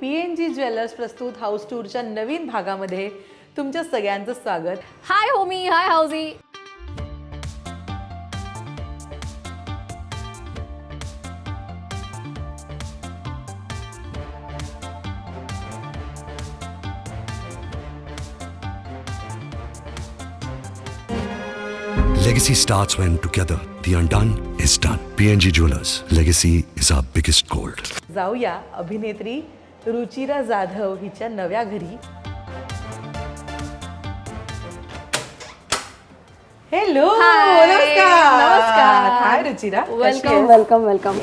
PNG jewellers प्रस्तुत house टूरच्या नवीन भागामध्ये तुमच्या सगळ्यांचं स्वागत. हाय होमी, हाय housie. Legacy starts when together the undone is done. PNG Jewelers. Legacy is our biggest gold. जाऊया अभिनेत्री रुचिरा जाधव हिच्या नव्या घरी. हॅलो, नमस्कार. नमस्कार. हाय रुचिरा. वेलकम.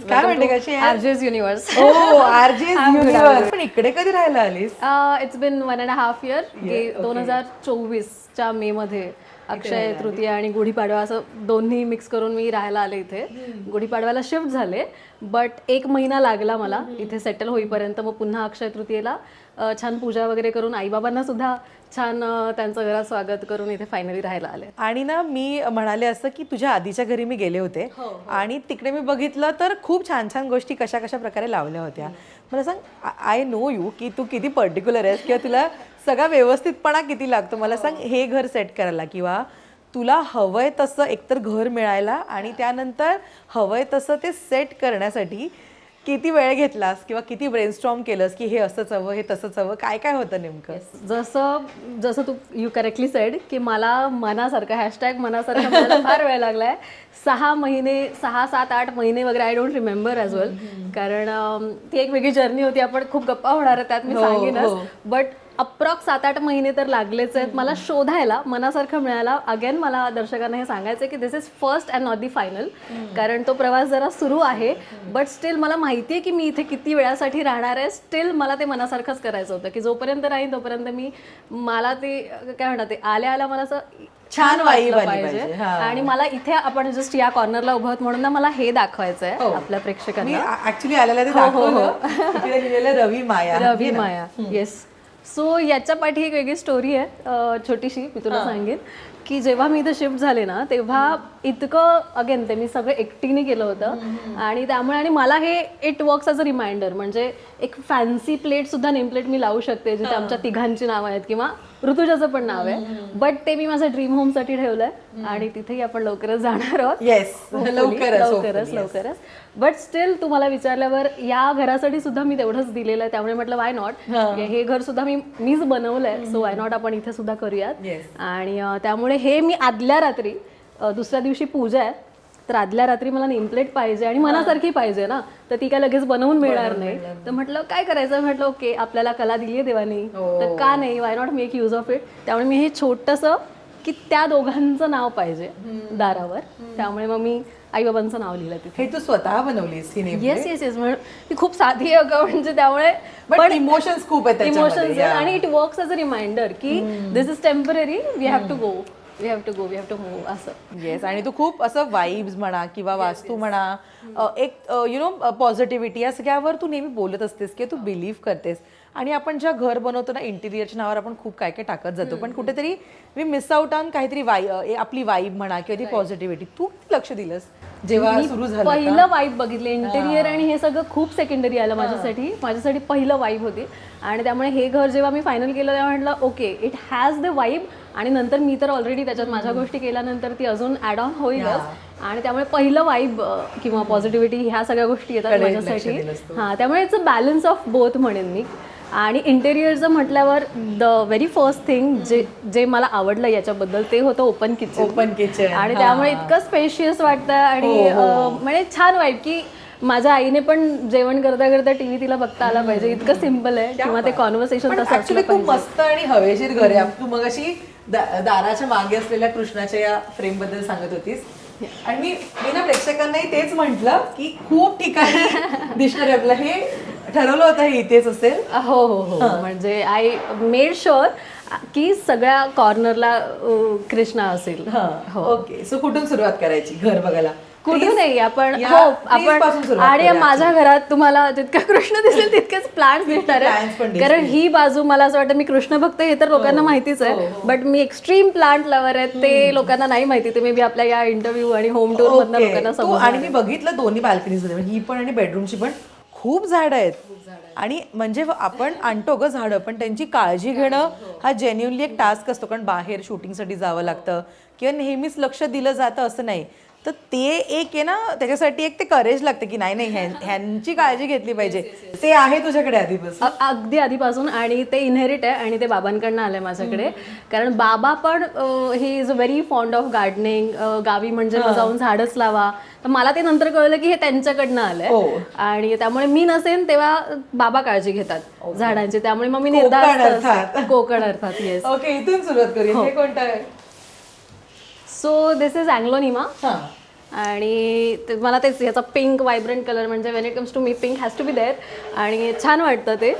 काय म्हणते, कशी आहे? RJs universe. हो, आरजे युनिवर्स. पण इकडे कधी राहायला आलीस? It's been 1.5 year. 2024च्या मे मध्ये अक्षय तृतीया आणि गुढीपाडवा असं दोन्ही मिक्स करून मी राहायला आले इथे. गुढीपाडव्याला शिफ्ट झाले, बट 1 महिना लागला मला इथे सेटल होईपर्यंत. मग पुन्हा अक्षय तृतीयेला छान पूजा वगैरे करून आईबाबांना सुद्धा छान त्यांचं घरात स्वागत करून इथे फायनली राहायला आले. आणि ना मी म्हणाले असं की तुझ्या आधीच्या घरी मी गेले होते आणि तिकडे मी बघितलं तर खूप छान छान गोष्टी कशा कशा प्रकारे लावल्या होत्या. मला सांग, आय नो यू की तू किती पर्टिक्युलर आहेस किंवा तुला सगळा व्यवस्थितपणा किती लागतो. मला सांग, हे घर सेट करायला किंवा तुला हवंय तसं एकतर घर मिळायला आणि त्यानंतर हवंय तसं ते सेट करण्यासाठी किती वेळ घेतलास किंवा किती ब्रेनस्टॉर्म केलंस की हे असंच हवं, हे तसंच हवं, काय काय होतं नेमकं? जसं तू यू करेक्टली सेड की मला मनासारखं #मनासारखं मला फार वेळ लागलाय. 6-7-8 महिने वगैरे. आय डोंट रिमेंबर ॲज वेल, कारण ती एक वेगळी जर्नी होती. आपण खूप गप्पा होणार आहे त्यात, मी सांगेनच. बट अप्रॉक्स 7-8 महिने तर लागलेच आहेत मला शोधायला मनासारखं मिळायला. अगेन मला दर्शकांना हे सांगायचं की this is first and not the final, कारण तो प्रवास जरा सुरू आहे. बट स्टील मला माहिती आहे की मी इथे किती वेळासाठी राहणार आहे. स्टील मला ते मनासारखंच करायचं होतं की जोपर्यंत राहीन तोपर्यंत मला ते काय म्हणतात, ते आल्या मला असं छान वाटलं पाहिजे. आणि मला इथे आपण जस्ट या कॉर्नरला उभं आहोत म्हणून ना मला हे दाखवायचं आहे आपल्या प्रेक्षकांना. ऍक्च्युली आलेला ते दाखवलं. तिथे लिहिलेलं रवी माया. येस. सो याच्या पाठी एक वेगळी स्टोरी आहे छोटीशी, मी तुला सांगेन. की जेव्हा मी इथं शिफ्ट झाले ना तेव्हा इतकं अगेन ते मी सगळं एकटीने केलं होतं आणि त्यामुळे आणि मला हे it works as a reminder. म्हणजे एक फॅन्सी प्लेट सुद्धा नेम प्लेट मी लावू शकते जिथे आमच्या तिघांची नावं आहेत किंवा ऋतुजाचं पण नाव आहे. बट ते मी माझ्या ड्रीम होमसाठी ठेवलंय आणि तिथेही आपण लवकरच जाणार आहोत. येस, लवकरच. बट स्टील तुम्हाला विचारल्यावर या घरासाठी सुद्धा मी तेवढंच दिलेलं आहे. त्यामुळे म्हटलं वाय नॉट, हे घर सुद्धा मीच बनवलंय, सो वाय नॉट आपण इथे सुद्धा करूयात. आणि त्यामुळे हे मी आदल्या रात्री, दुसऱ्या दिवशी पूजा आहे तर आदल्या रात्री मला नेमप्लेट पाहिजे आणि मनासारखी पाहिजे ना, तर ती काय लगेच बनवून मिळणार नाही. तर म्हटलं काय करायचं, म्हटलं ओके आपल्याला कला दिली आहे देवानी, तर का नाही, why not make use of it. त्यामुळे मी हे छोटंसं की त्या दोघांचं नाव पाहिजे दारावर, त्यामुळे मग मी आईबाबांचं नाव लिहिलं तिथे. हे तू स्वतः बनवलीस? येस. ती खूप साधी आहे म्हणजे त्यामुळे पण इमोशन्स खूप आहेत, इमोशन्स आणि it works as a reminder की this is temporary, we have to move असं. येस. आणि तू खूप असं वाईब्स म्हणा किंवा वास्तू म्हणा, एक पॉझिटिव्हिटी, या सगळ्यावर तू नेहमी बोलत असतेस की तू बिलीव्ह करतेस. आणि आपण जेव्हा घर बनवतो ना, इंटिरियरच्या नावावर आपण खूप काय काय टाकत जातो, पण कुठेतरी मी मिस आउट ऑन काहीतरी आपली वाईब म्हणा किंवा ती पॉझिटिव्हिटी. तू लक्ष दिलंस जेव्हा सुरू झालं? पहिलं वाईब बघितलं. इंटेरियर आणि हे सगळं खूप सेकंडरी आलं माझ्यासाठी पहिलं वाईब होती. आणि त्यामुळे हे घर जेव्हा मी फायनल केलं तेव्हा म्हटलं okay it has the vibe. आणि नंतर मी तर ऑलरेडी त्याच्यात माझ्या गोष्टी केल्यानंतर ती अजून ॲड ऑन होईलच. आणि त्यामुळे पहिलं वाईब किंवा पॉझिटिव्हिटी ह्या सगळ्या गोष्टी येतात माझ्यासाठी. त्यामुळे it's a balance of both म्हणेन मी. आणि इंटेरियरचं म्हटल्यावर द व्हेरी फर्स्ट थिंग जे मला आवडलं याच्याबद्दल ते होतं ओपन किचन. आणि त्यामुळे इतकं स्पेशियस वाटतं आणि म्हणजे छान वाईब की माझ्या आईने पण जेवण करता करता टीव्ही तिला बघता आला पाहिजे, इतकं सिम्पल आहे. किंवा ते कॉन्व्हर्सेशन तसं ऍक्च्युली खूप मस्त आणि हवेशीर घर आहे. तू मग अशी दाराच्या मागे असलेल्या कृष्णाच्या या फ्रेम बद्दल सांगत होतीस आणि मी ना प्रेक्षकांनाही तेच म्हटलं की खूप ठिकाणी दिसणार आहे आपलं. हे ठरवलं होतं हे इथेच असेल? हो. म्हणजे आय मेड शुअर की सगळ्या कॉर्नरला कृष्णा असेल. ओके. सो कुठून सुरुवात करायची घर बघायला? कुठून नाही आपण आणि माझ्या घरात तुम्हाला जितका कृष्ण दिसेल तितकेच प्लांट्स दिसणार आहेत. कारण ही बाजू मला असं वाटतं, मी कृष्ण भक्त हे तर लोकांना माहितीच आहे, but me extreme plant lover आहे ते लोकांना नाही माहिती. ते मे बी आपल्या या इंटरव्ह्यू आणि होम टूर मधनं लोकांना समजून. आणि मी बघितलं दोन्ही बाल्कनीज मध्ये, ही पण आणि बेडरूमची पण खूप झाडं आहेत आणि म्हणजे आपण आणतो ग झाडं पण त्यांची काळजी घेणं हा जेन्युनली एक टास्क असतो कारण बाहेर शूटिंगसाठी जावं लागतं किंवा नेहमीच लक्ष दिलं जातं असं नाही तर ते एक आहे ना त्याच्यासाठी एक ते करेज लागतं की नाही नाही ह्यांची काळजी घेतली पाहिजे ते आहे तुझ्याकडे आधीपासून अगदी आधीपासून आणि ते इनहेरिट आहे आणि ते बाबांकडनं आलंय माझ्याकडे कारण बाबा पण he is very fond of gardening गावी म्हणजे मग जाऊन झाडच लावा तर मला ते नंतर कळलं की हे त्यांच्याकडनं आलंय आणि त्यामुळे मी नसेन तेव्हा बाबा काळजी घेतात झाडांची त्यामुळे मग मी निर्धार कोकण अर्थात येस ओके इथून सुरुवात करूया हे कोणतं आहे सो दिस इज अँग्लोनिमा आणि मला तेच याचा पिंक व्हायब्रंट कलर म्हणजे when it comes to me pink has to be there आणि छान वाटतं ते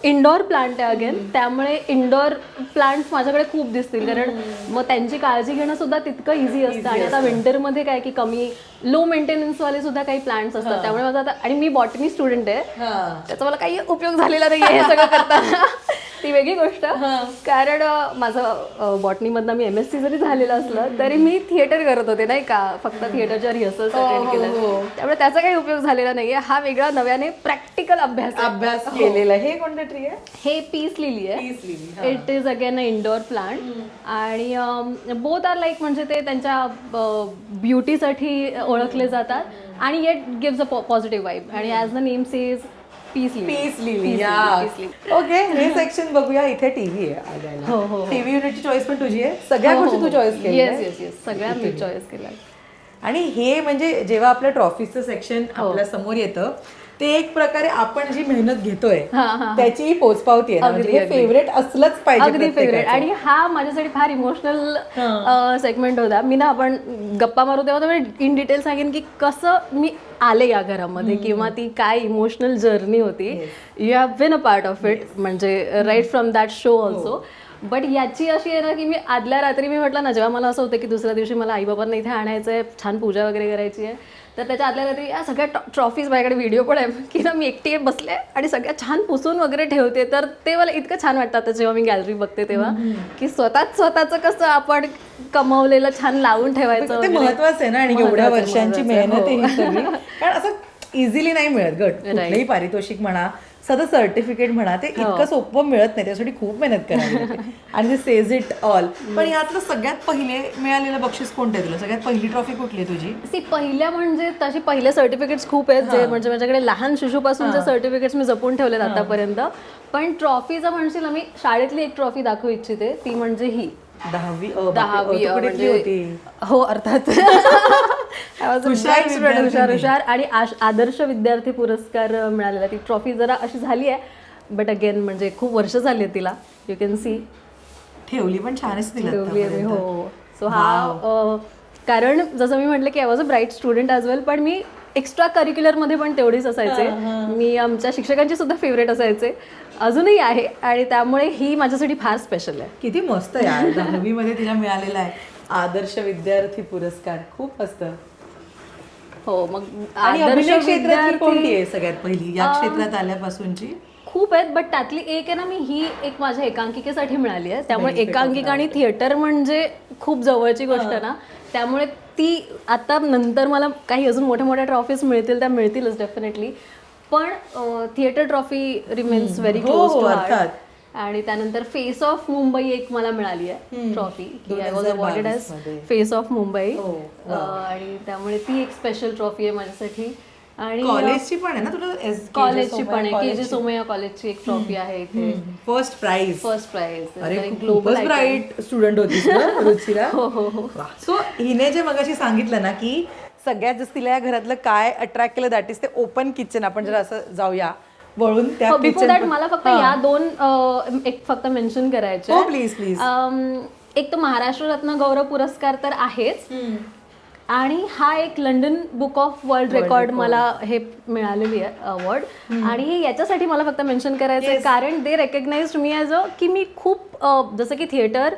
इंडोर प्लांट आहे अगेन त्यामुळे इंडोर प्लांट्स माझ्याकडे खूप दिसतील कारण मग त्यांची काळजी घेणं सुद्धा तितकं इझी असतं आणि आता विंटरमध्ये काय की कमी लो मेंटेनन्सवाले सुद्धा काही प्लांट्स असतात त्यामुळे माझं आता आणि मी बॉटनी स्टुडंट आहे त्याचा मला काही उपयोग झालेला नाही हे सगळं करताना ती वेगळी गोष्ट कारण माझं बॉटनीमधनं मी MSc जरी झालेलं असलं तरी मी थिएटर करत होते नाही का फक्त थिएटरच्या रिहर्सल्स अटेंड केल्या त्यामुळे त्याचा काही उपयोग झालेला नाहीये हा वेगळा नव्याने प्रॅक्टिकल अभ्यास केलेला हे कोणतं ट्री आहे हे पीस लिली आहे it is again a indoor plant आणि बोथ आर लाईक म्हणजे ते त्यांच्या ब्युटीसाठी ओळखले जातात आणि yet gives a positive vibe आणि as the name says peace lily okay हे सेक्शन बघूया इथे टीव्ही आहे टीव्ही युनिटची चॉईस पण तुझी आहे सगळ्या गोष्टी तू चॉईस केली येस सगळ्या मी चॉईस केल्या आणि हे म्हणजे जेव्हा आपल्या ट्रॉफीचं सेक्शन आपल्या समोर येतं ते एक प्रकारे आपण जी मेहनत घेतोय त्याची पोचपावती आहे फेवरेट असलंच पाहिजे अगदी फेवरेट आणि हा माझ्यासाठी फार इमोशनल सेगमेंट होता मी ना आपण गप्पा मारू तेव्हा मी इन डिटेल सांगेन की कसं मी आले या घरामध्ये किंवा ती काय इमोशनल जर्नी होती you have been a part of it म्हणजे right from that show also but याची अशी आहे ना की मी आदल्या रात्री मी म्हटलं ना जेव्हा मला असं होतं की दुसऱ्या दिवशी मला आईबाबांना इथे आणायचं आहे छान पूजा वगैरे करायची आहे तर त्याच्या आदल्या रात्री या सगळ्या ट्रॉफीज माझ्याकडे व्हिडिओ पण आहे की ना मी एकटी बसले आणि सगळ्या छान पुसून वगैरे ठेवते तर ते मला इतकं छान वाटतं आता जेव्हा मी गॅलरी बघते तेव्हा की स्वतःचं कसं आपण कमवलेलं छान लावून ठेवायचं ते महत्वाचं आहे ना आणि एवढ्या वर्षांची मेहनत आहे ही सगळी कारण असं इझिली नाही मिळत गट कुठलंही पारितोषिक म्हणा साधं सर्टिफिकेट म्हणा ते इतकं सोपं मिळत नाही त्यासाठी खूप मेहनत करावी लागते आणि ते सेज इट ऑल पण यातलं सगळ्यात पहिले मिळालेलं बक्षीस कोणतं आहे तुला सगळ्यात पहिली ट्रॉफी कुठली तुझी ती पहिल्या म्हणजे तशी पहिले सर्टिफिकेट्स खूप आहेत जे म्हणजे माझ्याकडे लहान शिशूपासूनचे सर्टिफिकेट्स मी जपून ठेवलेत आतापर्यंत पण ट्रॉफीचं म्हणशील मी शाळेतली एक ट्रॉफी दाखवू इच्छिते ती म्हणजे ही 10वी म्हणजे हो अर्थात हुशार आणि आदर्श विद्यार्थी पुरस्कार मिळालेला ती ट्रॉफी जरा अशी झाली आहे बट अगेन म्हणजे खूप वर्ष झाली आहे तिला यू कॅन सी ठेवली पण छानच ठेवली आहे मी हो सो हा कारण जसं मी म्हटलं की I was a bright student as well पण मी एक्स्ट्रा करिक्युलरमध्ये पण तेवढीच असायचे मी आमच्या शिक्षकांची सुद्धा फेवरेट असायचे अजूनही आहे आणि त्यामुळे ही माझ्यासाठी फार स्पेशल आहे किती मस्त यार 10वी मध्ये तिला मिळालेला आहे आदर्श विद्यार्थी पुरस्कार खूप मस्त हो मग आणि अभिनय क्षेत्रातली कोणती आहे सगळ्यात पहिली या क्षेत्रात आल्यापासूनची खूप आहेत बट त्यातली एक आहे ना मी ही एक माझ्या एकांकिकेसाठी मिळाली आहे त्यामुळे एकांकिका आणि थिएटर म्हणजे खूप जवळची गोष्ट ना त्यामुळे ती आता नंतर मला काही अजून मोठ्या मोठ्या ट्रॉफीज मिळतील त्या मिळतीलच डेफिनेटली पण theatre trophy remains very close to heart आणि त्यानंतर फेस ऑफ मुंबई एक मला मिळाली आहे ट्रॉफी की I was awarded as face of Mumbai आणि त्यामुळे ती एक स्पेशल ट्रॉफी आहे माझ्यासाठी आणि कॉलेजची पण आहे ना तुला कॉलेजची पण आहे के जे सोमय्या कॉलेजची एक ट्रॉफी आहे इथे first prize global global bright student होतीस ना रुचिरा सो हिने जे मगाशी सांगितलं ना की सगळ्यात जास्त तिला या घरातलं काय अट्रॅक्ट केलं दॅट इज ते ओपन किचन आपण जर असं जाऊया वळून त्या बिफोर दॅट मला फक्त या दोन एक फक्त मेन्शन करायचे प्लीज प्लीज एक तर महाराष्ट्र रत्न गौरव पुरस्कार तर आहेच आणि हा एक London book of world record मला हे मिळालेली आहे अवॉर्ड आणि हे याच्यासाठी मला फक्त मेन्शन करायचं आहे कारण दे रेकग्नाइज्ड मी ॲज अ की मी खूप जसं की थिएटर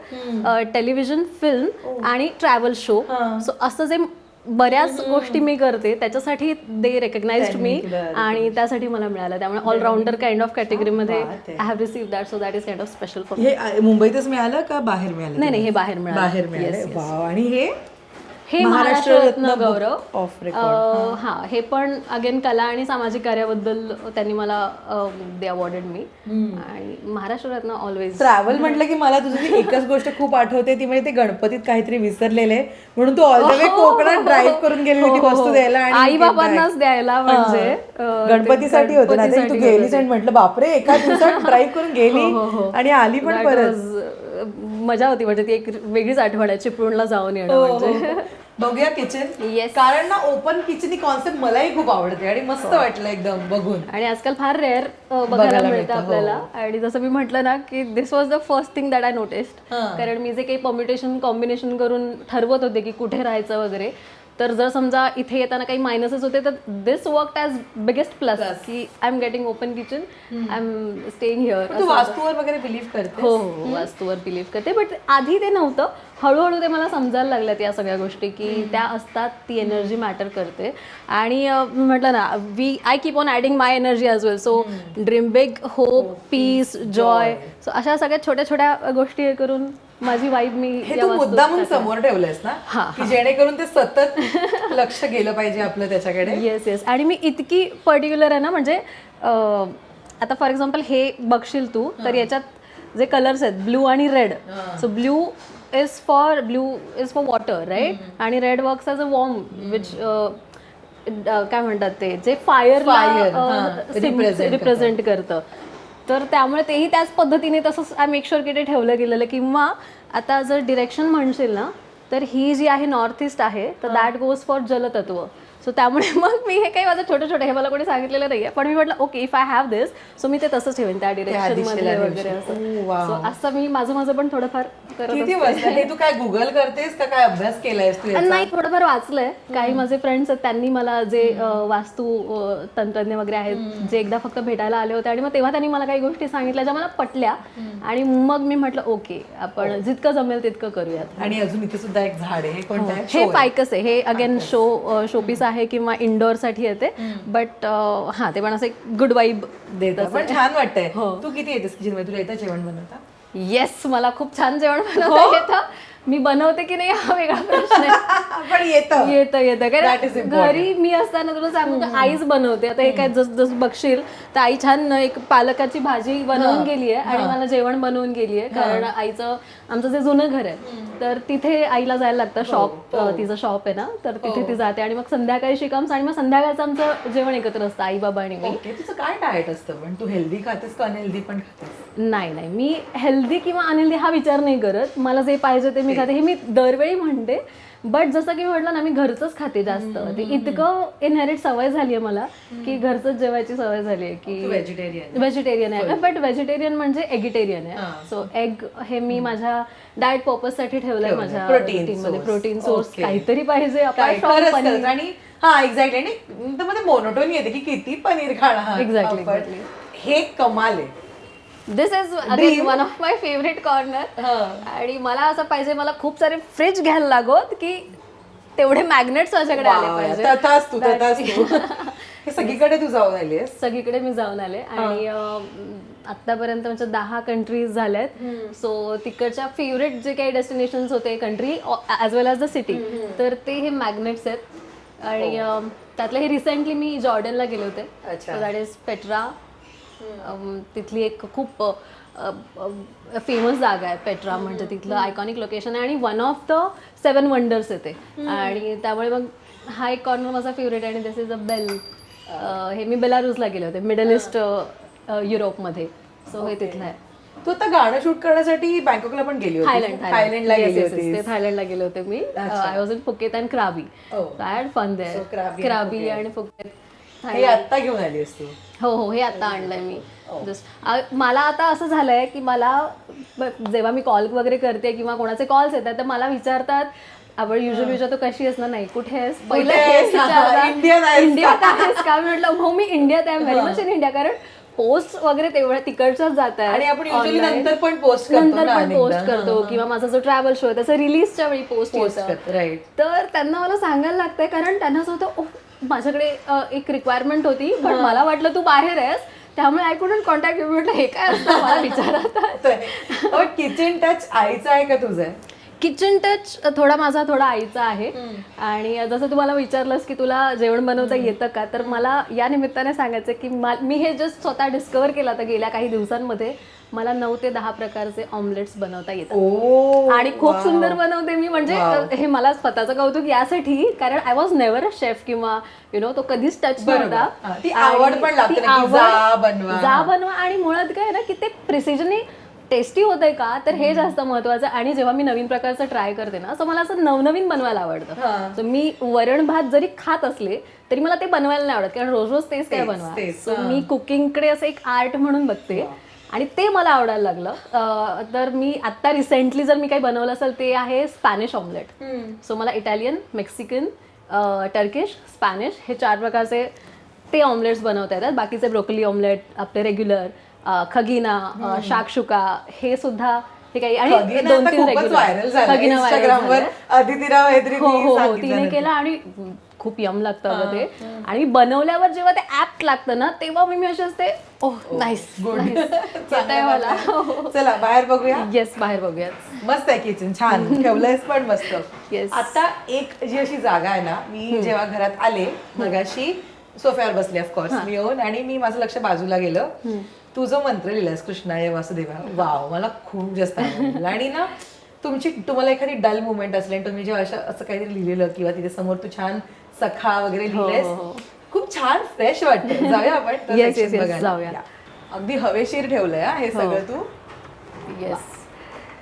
टेलिव्हिजन फिल्म आणि ट्रॅव्हल शो सो असं जे बऱ्याच गोष्टी मी करते त्याच्यासाठी दे रेकग्नाइज्ड मी आणि त्यासाठी मला मिळालं त्यामुळे ऑलराऊंडर काइंड ऑफ कॅटेगरीमध्ये I have received that so that is kind of special for हे मुंबईतच मिळालं का बाहेर मिळालं नाही हे बाहेर मिळालं बाहेर मिळालं आणि हे महाराष्ट्र रत्न गौरव ऑफ रेकॉर्ड. हा हे पण अगेन कला आणि सामाजिक कार्याबद्दल त्यांनी मला दे अवॉर्डेड मी. आणि महाराष्ट्र रत्न ऑलवेज. ट्रॅव्हल म्हटलं की मला तुझी ती एकच गोष्ट खूप आठवते, ती म्हणजे ते गणपतीत काहीतरी विसरलेले म्हणून तू ऑल द वे कोकणात ड्राईव्ह करून गेलेली ती वस्तू द्यायला आणि आई बाबांनाच द्यायला म्हणजे गणपतीसाठी होतं ना ते. तू गेलीस आणि म्हटलं बापरे एका दिवसात ड्राईव्ह करून गेली आणि आली पण परत. मजा होती. म्हणजे ती एक वेगळीच आठवण आहे चिपळूणला जाऊन येणं म्हणजे. बघूया किचन. Yes. कारण ना ओपन किचन ही कॉन्सेप्ट मलाही खूप आवडते आणि मस्त वाटलं एकदम बघून. आणि आजकाल फार रेअर बघायला मिळतं आपल्याला. आणि जसं मी म्हटलं ना की this was the first thing that I noticed. कारण मी जे काही परम्युटेशन कॉम्बिनेशन करून ठरवत होते की कुठे राहायचं वगैरे, तर जर समजा इथे येताना काही मायनसेस होते तर this work as biggest plus की I am getting open kitchen, I am staying here. तू वास्तूवर वगैरे बिलीव्ह करते? हो हो वास्तूवर बिलीव्ह करते. बट आधी ते नव्हतं. हळूहळू ते मला समजायला लागल्यात या सगळ्या गोष्टी की त्या असतात, ती एनर्जी मॅटर करते. आणि म्हटलं ना I keep on adding my energy as well. So dream big, hope, peace, joy. So अशा सगळ्या छोट्या छोट्या गोष्टी हे करून माझी वाईब मी हे तू मुद्दामून समोर ठेवलंयस ना की जेणेकरून ते सतत लक्ष गेलं पाहिजे आपलं त्याच्याकडे. Yes yes. आणि मी इतकी पर्टिक्युलर आहे ना, म्हणजे आता फॉर एक्झाम्पल हे बघशील तू तर याच्यात जे कलर्स आहेत ब्ल्यू आणि red. So blue is for water right, आणि red works as a warm which काय म्हणतात ते जे फायर रिप्रेझेंट करतं. तर त्यामुळे तेही त्याच पद्धतीने तसंच आय मेक शुअर की ते ठेवलं गेलेलं. किंवा आता जर डिरेक्शन म्हणशील ना तर ही जी आहे नॉर्थ ईस्ट आहे, तर दॅट गोज फॉर जलतत्व. सो त्यामुळे मग मी हे काही माझं छोटं छोटं हे मला कोणी सांगितलेलं नाही आहे, पण मी म्हटलं okay if I have this so मी ते तसंच ठेवेन त्या डिरेक्शनमध्ये वगैरे असं. असं मी माझं पण थोडंफार करत किती वाजता हे तू काय गुगल करतेस का काय अभ्यास केलायस तू? नाही थोडंफार वाचलंय. काही माझे फ्रेंड्स आहेत त्यांनी मला जे वास्तू तंत्रज्ञ वगैरे आहेत जे एकदा फक्त भेटायला आले होते आणि मग तेव्हा त्यांनी मला काही गोष्टी सांगितल्या ज्या मला पटल्या. आणि मग मी म्हटलं ओके आपण जितकं जमेल तितकं करूयात. आणि अजून इथे सुद्धा एक झाड आहे, हे कोणतं आहे? हे फायकस आहे. हे अगेन शोपीस आहे किंवा इंडोर साठी येते. बट हा ते पण असं एक गुड वाईब देतं, पण छान वाटतंय. तू किती येतेस किचन मध्ये? तुला येतं जेवण बनवता? येस मला खूप छान जेवण बनवता येतं. मी बनवते की नाही हा वेगळा प्रश्न आहे. पण येतं कारण घरी मी असताना तुला सांगू का आईच बनवते. आता हे काय जसं बघशील तर आई छान एक पालकाची भाजी बनवून गेली आहे आणि मला जेवण बनवून गेली आहे. कारण आईचं आमचं जे जुनं घर आहे तर तिथे आईला जायला लागतं. शॉप तिचं शॉप आहे ना, तर तिथे ती जाते आणि मग संध्याकाळी शिकाम्स आणि मग संध्याकाळचं आमचं जेवण एकत्र असतं आई बाबा आणि मी. तुझं काय डाएट असतं? पण तू हेल्दी खातेस का अनहेल्दी पण खातेस? नाही मी हेल्दी किंवा अनहेल्दी हा विचार नाही करत. मला जे पाहिजे ते मी खाते, हे मी दरवेळी म्हणते. बट जसं की म्हटलं ना मी घरचंच खाते जास्त. ते इतकं इनहेरिट सवय झाली आहे मला की घरचंच जेवायची सवय झाली आहे. की व्हेजिटेरियन आहे, बट व्हेजिटेरियन म्हणजे एगिटेरियन आहे. सो एग हे मी माझ्या डाएट पर्पज साठी ठेवलंय. माझ्या रुटीनमध्ये प्रोटीन सोर्स काहीतरी पाहिजे. आणि हा एक्झॅक्टली. आणि मध्ये मोनोटोन येते की किती पनीर खाणार. एक्झॅक्टली हे कमाल आहे. This is again one of my favourite corner. आणि मला असं पाहिजे, मला खूप सारे फ्रिज घ्यायला लागत की तेवढे मॅग्नेट्स माझ्याकडे आले पाहिजे. सगळीकडे तू जाऊन आली? सगळीकडे मी जाऊन आले आणि आतापर्यंत म्हणजे 10 कंट्रीज झाल्यात. सो तिकडच्या फेवरेट जे काही डेस्टिनेशन्स होते country as well as the city, तर ते हे मॅग्नेट्स आहेत. आणि त्यातले हे रिसेंटली मी जॉर्डनला गेले होते. That is Petra. तिथली एक खूप फेमस जागा आहे पेट्रा, म्हणजे तिथलं आयकॉनिक लोकेशन आहे आणि वन ऑफ द 7 वंडर्स येते. आणि त्यामुळे मग हा एक कॉर्नर माझा फेवरेट आहे. आणि दिस इज अ बेल. हे मी बेलारूसला गेले होते, मिडल ईस्ट युरोपमध्ये. सो हे तिथलं आहे. तू आता गाणं शूट करण्यासाठी बँकॉकला पण गेली होती? थायलंडला गेली होती. थायलंडला गेले होते मी. I was in Phuket and Krabi. I had fun there. Krabi आणि फुकेत. हे आता घेऊन आली असतो? हो हे आता आणलंय मी. मला आता असं झालंय की मला जेव्हा मी कॉल वगैरे करते किंवा कोणाचे कॉल्स येतात तर मला विचारतात आपण युजली विचारतो कशी आहेस ना, नाही कुठे आहेस, पहिलं इंडियात आहेस का? मी म्हटलं हो मी इंडियात आहे, व्हेरी मच इन इंडिया. कारण पोस्ट वगैरे तेवढ्या तिकडच्याच जात आहे आणि आपण नंतर पण पोस्ट करतो किंवा माझा जो ट्रॅव्हल शो आहे त्याचा रिलीजच्या वेळी पोस्ट होतं. तर त्यांना मला सांगायला लागतंय कारण त्यांना असं होतं माझ्याकडे एक रिक्वायरमेंट होती पण मला वाटलं तू बाहेर आहेस त्यामुळे आय कुडंट कॉन्टॅक्ट यू. म्हटलं हे काय असतं मला विचारत. किचन टच आईचं आहे का तुझं? किचन टच थोडा माझा थोडा आईचा आहे. आणि जसं तुम्हाला विचारलंस की तुला जेवण बनवता येतं का, तर मला या निमित्ताने सांगायचं की मी हे जस्ट स्वतः डिस्कवर केलं होतं गेल्या काही दिवसांमध्ये. मला 9 ते 10 प्रकारचे ऑमलेट्स बनवता येतात आणि खूप सुंदर बनवते मी. म्हणजे हे मला स्वतःचं कौतुक यासाठी, कारण I was never a chef किंवा तो कधीच टच नव्हता. ती आवड पण लागते ना की जा बनवा. आणि मुळात काय ना की ते प्रिसिजनली टेस्टी होतंय का, तर हे जास्त महत्वाचं. आणि जेव्हा मी नवीन प्रकारचं ट्राय करते ना, सो मला असं नवनवीन बनवायला आवडतं. तर मी वरण भात जरी खात असले तरी मला ते बनवायला नाही आवडत, कारण रोज रोज तेच काय बनवा. सो मी कुकिंगकडे असं एक आर्ट म्हणून बघते आणि ते मला आवडायला लागलं. तर मी आता रिसेंटली जर मी काही बनवलं असेल ते आहे स्पॅनिश ऑमलेट. सो मला इटालियन, मेक्सिकन, टर्किश, स्पॅनिश हे 4 प्रकारचे ते ऑमलेट्स बनवता येतात. बाकीचे ब्रोकली ऑमलेट, आपले रेग्युलर, खगीना, शाकशुका हे सुद्धा हे काही. आणि 2-3 रेग्युलर हो तिने केलं आणि खूप यम लागतं ते. आणि बनवल्यावर जेव्हा ते ऍप्ट लागतं ना, तेव्हा मी अशी असते ओह नाईस मला. चला बाहेर बघूया. येस, बाहेर बघूया. मस्त आहे किचन, छान ठेवलंयस पण मस्त. Yes. आता एक जी अशी जागा आहे ना, मी जेव्हा घरात आले मगाशी सोफ्यावर बसले ऑफकोर्स मी येऊन, आणि मी माझं लक्ष बाजूला गेलं. तू जो मंत्र लिहिलास कृष्णाय वासुदेवा, वाव, मला खूप जास्त आवडलं. आणि ना तुम्हाला एखादी डल मुवमेंट असली आणि तुम्ही जेव्हा असं काहीतरी लिहिलेलं किंवा तिथे समोर तू छान सखा वगैरे लिहिलेस, खूप छान फ्रेश वाटतं. जाऊया आपण तो section बघायला. अगदी हवेशीर ठेवलंय हे सगळं तू. येस,